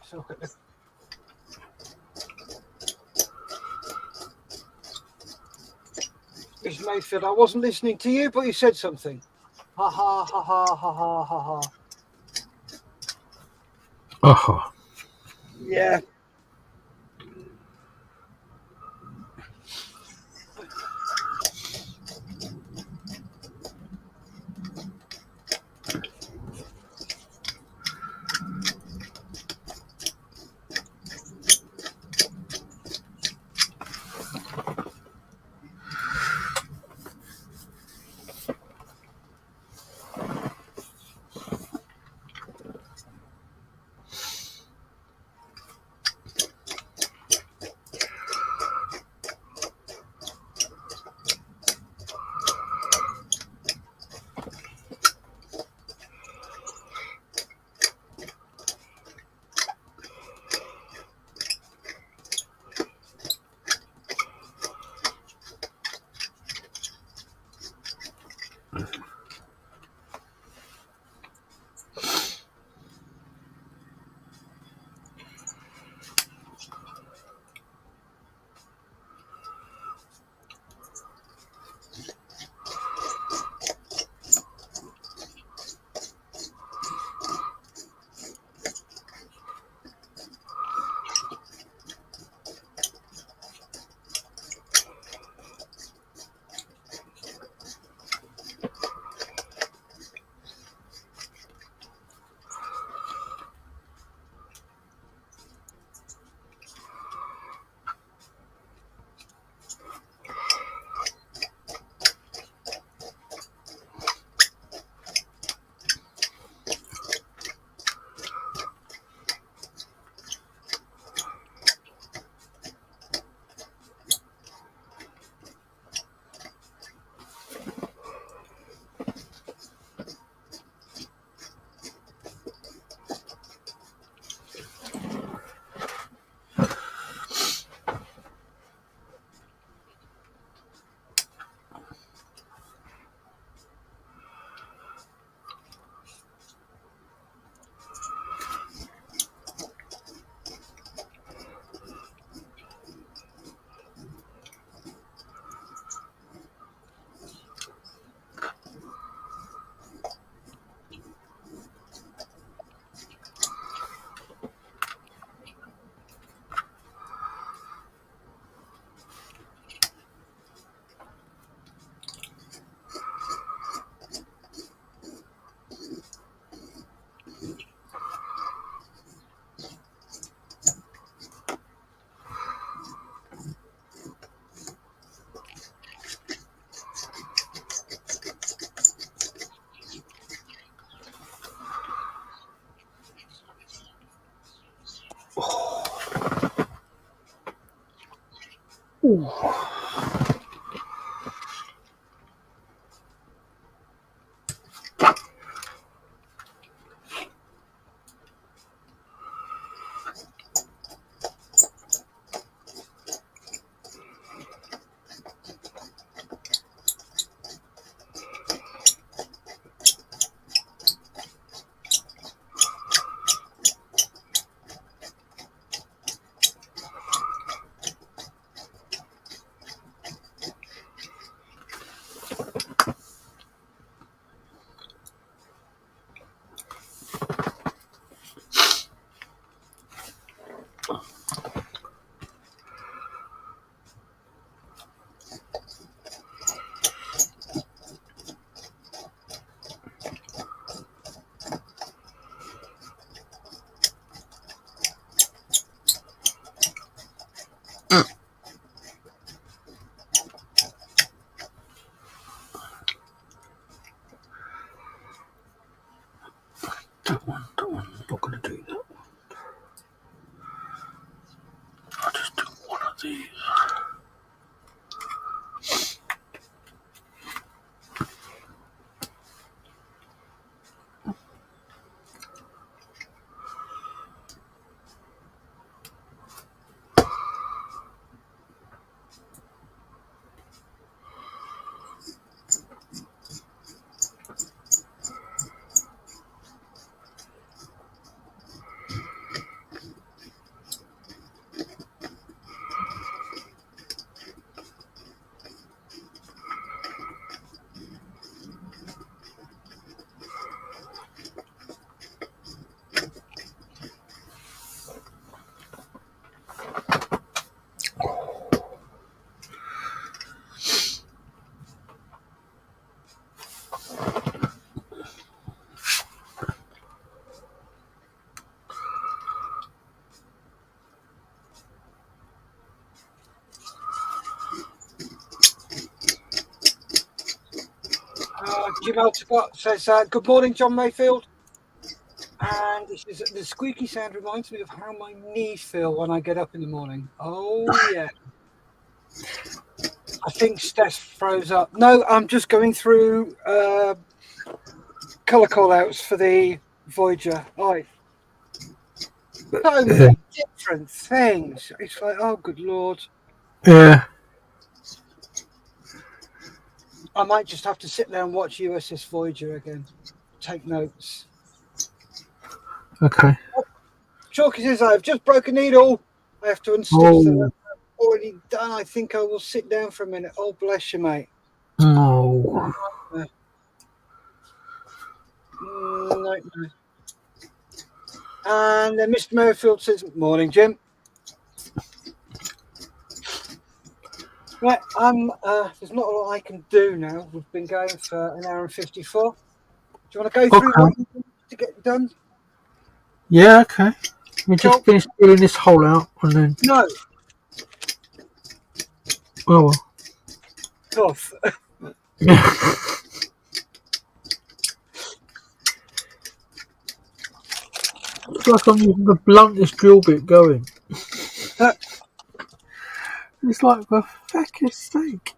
So look at the... Miss Mayfield, I wasn't listening to you, but you said something. Ha ha ha ha ha ha ha ha. Oh, Yeah. Ooh. That one, I'm not going to do that one. I'll just do one of these. Jim Alticott says, good morning, John Mayfield. And this is, the squeaky sound reminds me of how my knees feel when I get up in the morning. Oh, yeah. I think Steff froze up. No, I'm just going through colour call-outs for the Voyager. So many different things. It's like, oh, good Lord. Yeah. I might just have to sit there and watch USS Voyager again. Take notes. Okay. Chalky says, I've just broke a needle. I have to unstitch them. Already done. I think I will sit down for a minute. Oh, bless you, mate. No. No. And then Mr. Merrifield says, morning, Jim. Right, there's not a lot I can do now. We've been going for an hour and 54. Do you want to go through what you need to get done? Yeah, okay. We just finished doing this hole out and then. No. Oh, well. Tough. It's like I'm using the bluntest drill bit going. It's like, for feck's sake.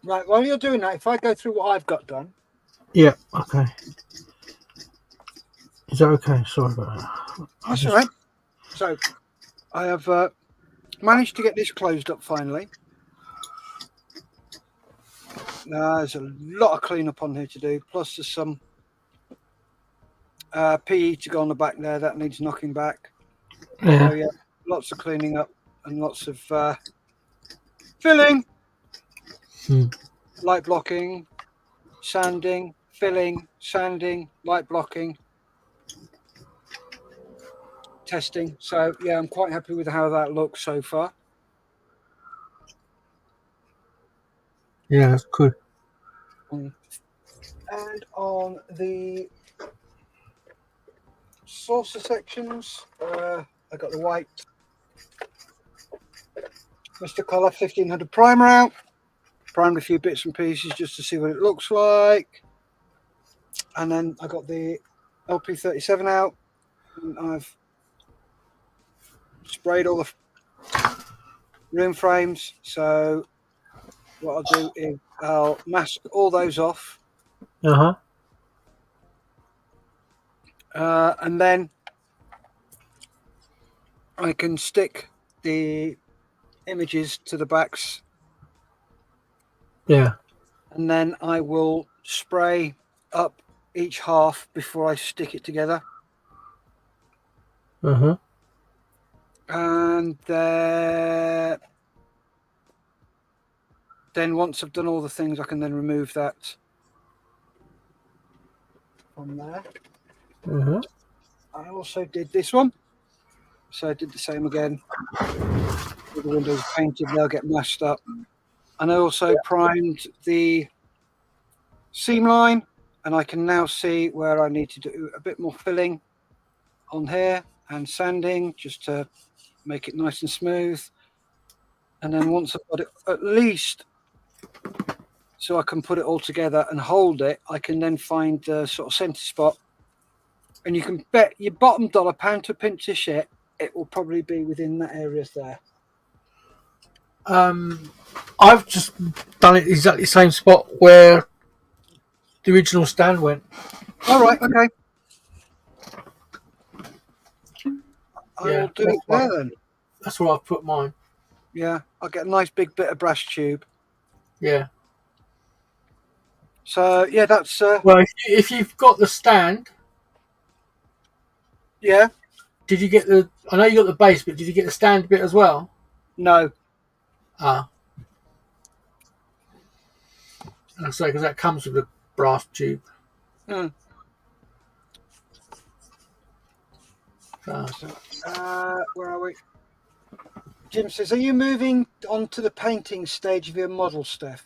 Right, while you're doing that, if I go through what I've got done. Yeah, okay. Is that okay? Sorry about that. That's all right. So, I have managed to get this closed up finally. There's a lot of cleanup on here to do, plus there's some PE to go on the back there that needs knocking back. Yeah. So, yeah, lots of cleaning up and lots of filling, light blocking, sanding, filling, sanding, light blocking, testing. So, yeah, I'm quite happy with how that looks so far. Yeah, that's good. And on the saucer sections, I got the white Mr. Collar 1500 primer out. Primed a few bits and pieces just to see what it looks like. And then I got the LP37 out. And I've sprayed all the room frames. So what I'll do is I'll mask all those off. And then I can stick the images to the backs. Yeah. And then I will spray up each half before I stick it together. And then once I've done all the things, I can then remove that from there. I also did this one. So I did the same again. With the windows painted, they'll get mashed up. And I also primed the seam line, and I can now see where I need to do a bit more filling on here and sanding just to make it nice and smooth. And then once I've got it at least so I can put it all together and hold it, I can then find the sort of center spot. And you can bet your bottom dollar pound to a pinch of shit, it will probably be within that area there. I've just done it exactly the same spot where the original stand went. All right, okay. I Yeah, will do it there then. That's where I've put mine. Yeah, I'll get a nice big bit of brass tube. Yeah. So yeah, that's well. If you've got the stand, yeah. Did you get the? I know you got the base, but did you get the stand bit as well? No. Ah. I say because that comes with a brass tube. Mm. Where are we? Jim says, "Are you moving on to the painting stage of your model, Steff?"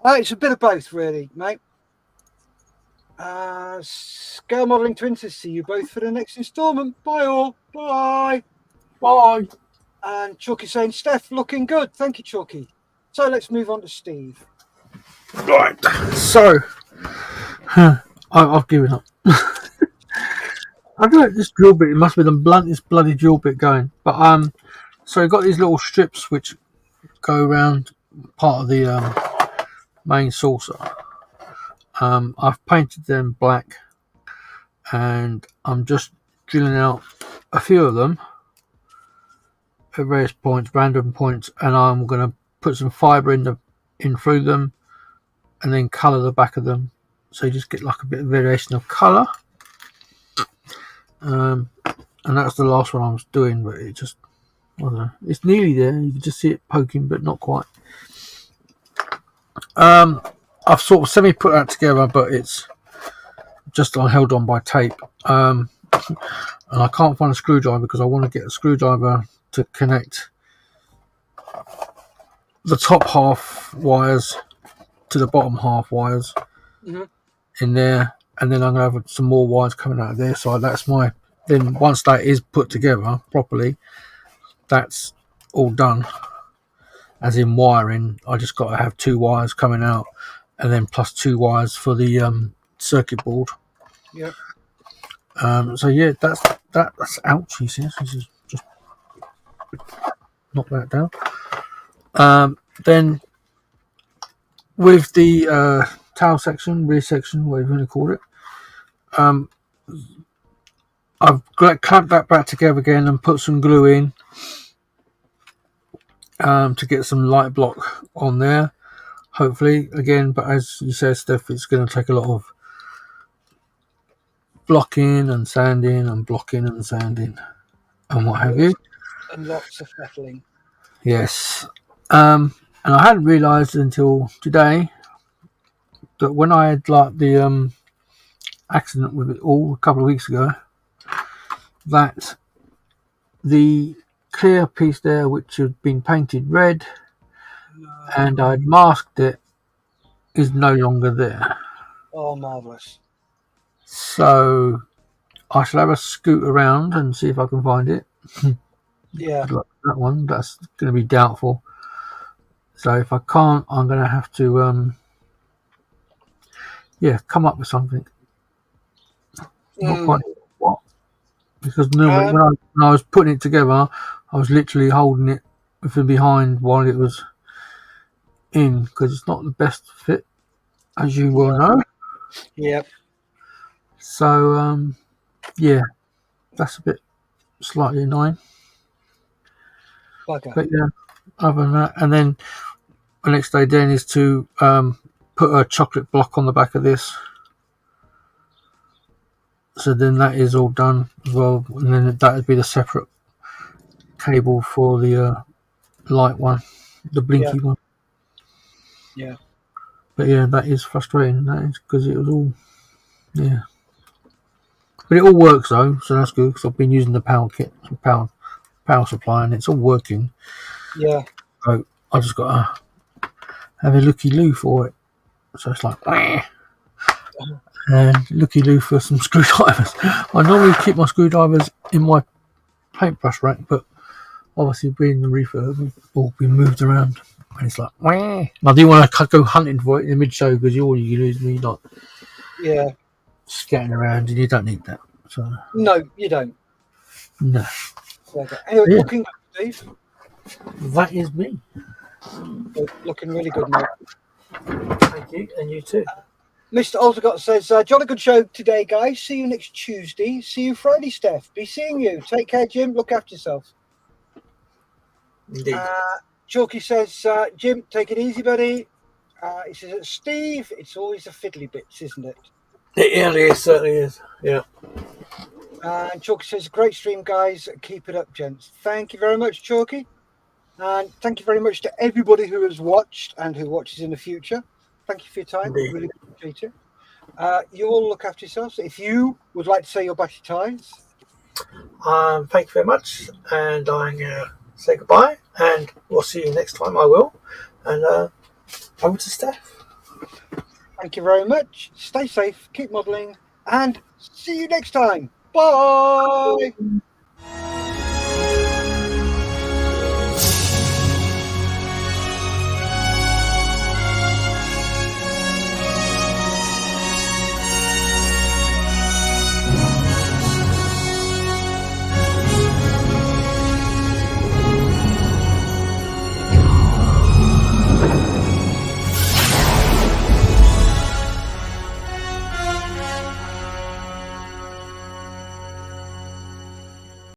It's a bit of both, really, mate. Scale Modelling Twins says, "See you both for the next instalment. Bye all. Bye. Bye." And Chalky saying, "Steff, looking good. Thank you, Chalky." So let's move on to Steve. Right. So, I've given up. I don't know, this drill bit, it must be the bluntest bloody drill bit going. But so you've got these little strips which go around part of the main saucer. I've painted them black, and I'm just drilling out a few of them at various points, random points, and I'm going to put some fibre in through them, and then colour the back of them, so you just get like a bit of variation of colour. And that's the last one I was doing, but it just, I don't know, it's nearly there. You can just see it poking, but not quite. I've sort of semi put that together, but it's just held on by tape. And I can't find a screwdriver because I want to get a screwdriver to connect the top half wires to the bottom half wires in there, and then I'm going to have some more wires coming out of there. So that's my, then once that is put together properly, that's all done. As in wiring, I just got to have 2 wires coming out, and then plus 2 wires for the circuit board. Yep. So yeah, that's ouch. He says, this is just knock that down. Then with the tail section, rear section, whatever you want to call it, I've clamped that back together again and put some glue in to get some light block on there, hopefully again. But as you said, Steff, it's going to take a lot of blocking and sanding and blocking and sanding and what have you, and lots of fettling. Yes. And I hadn't realised until today that when I had like the accident with it all a couple of weeks ago, that the clear piece there, which had been painted red, and I'd masked it is no longer there. Oh, marvellous. So I shall have a scoot around and see if I can find it. Yeah. Good luck with that one. That's going to be doubtful. So if I can't, I'm going to have to, come up with something. Not quite sure what. Because normally when I was putting it together, I was literally holding it from behind while it was in, because it's not the best fit, as you will know. Yep. So, that's a bit slightly annoying. Bugger. But yeah, other than that, and then the next day then is to put a chocolate block on the back of this. So then that is all done as well, and then that would be the separate cable for the light one, the blinky one. Yeah. But yeah, that is frustrating. That is because it was all, but it all works though, so that's good. Because I've been using the power kit, power supply, and it's all working. Yeah. So I just got to have a looky loo for it. So it's like, and looky loo for some screwdrivers. I normally keep my screwdrivers in my paintbrush rack, but obviously being the refurb, we've all been moved around, and it's like, and I didn't want to go hunting for it in the mid-show because all you lose me like scattering around, and you don't need that. So no, you don't. No. Anyway, looking good, Steve. That is me. Looking really good, mate. Thank you, and you too. Mr. Aldergott says, jolly good show today, guys. See you next Tuesday. See you Friday, Steff. Be seeing you. Take care, Jim. Look after yourself. Indeed. Chalky says, Jim, take it easy, buddy. He says, Steve, it's always the fiddly bits, isn't it? It certainly is. Yeah. And Chalky says, great stream, guys. Keep it up, gents. Thank you very much, Chalky. And thank you very much to everybody who has watched and who watches in the future. Thank you for your time. Indeed. Really appreciate it. You all look after yourselves. If you would like to say your batty ties. Thank you very much. And I'm going to say goodbye. And we'll see you next time. I will. And over to Steff. Thank you very much. Stay safe. Keep modelling. And see you next time. Bye.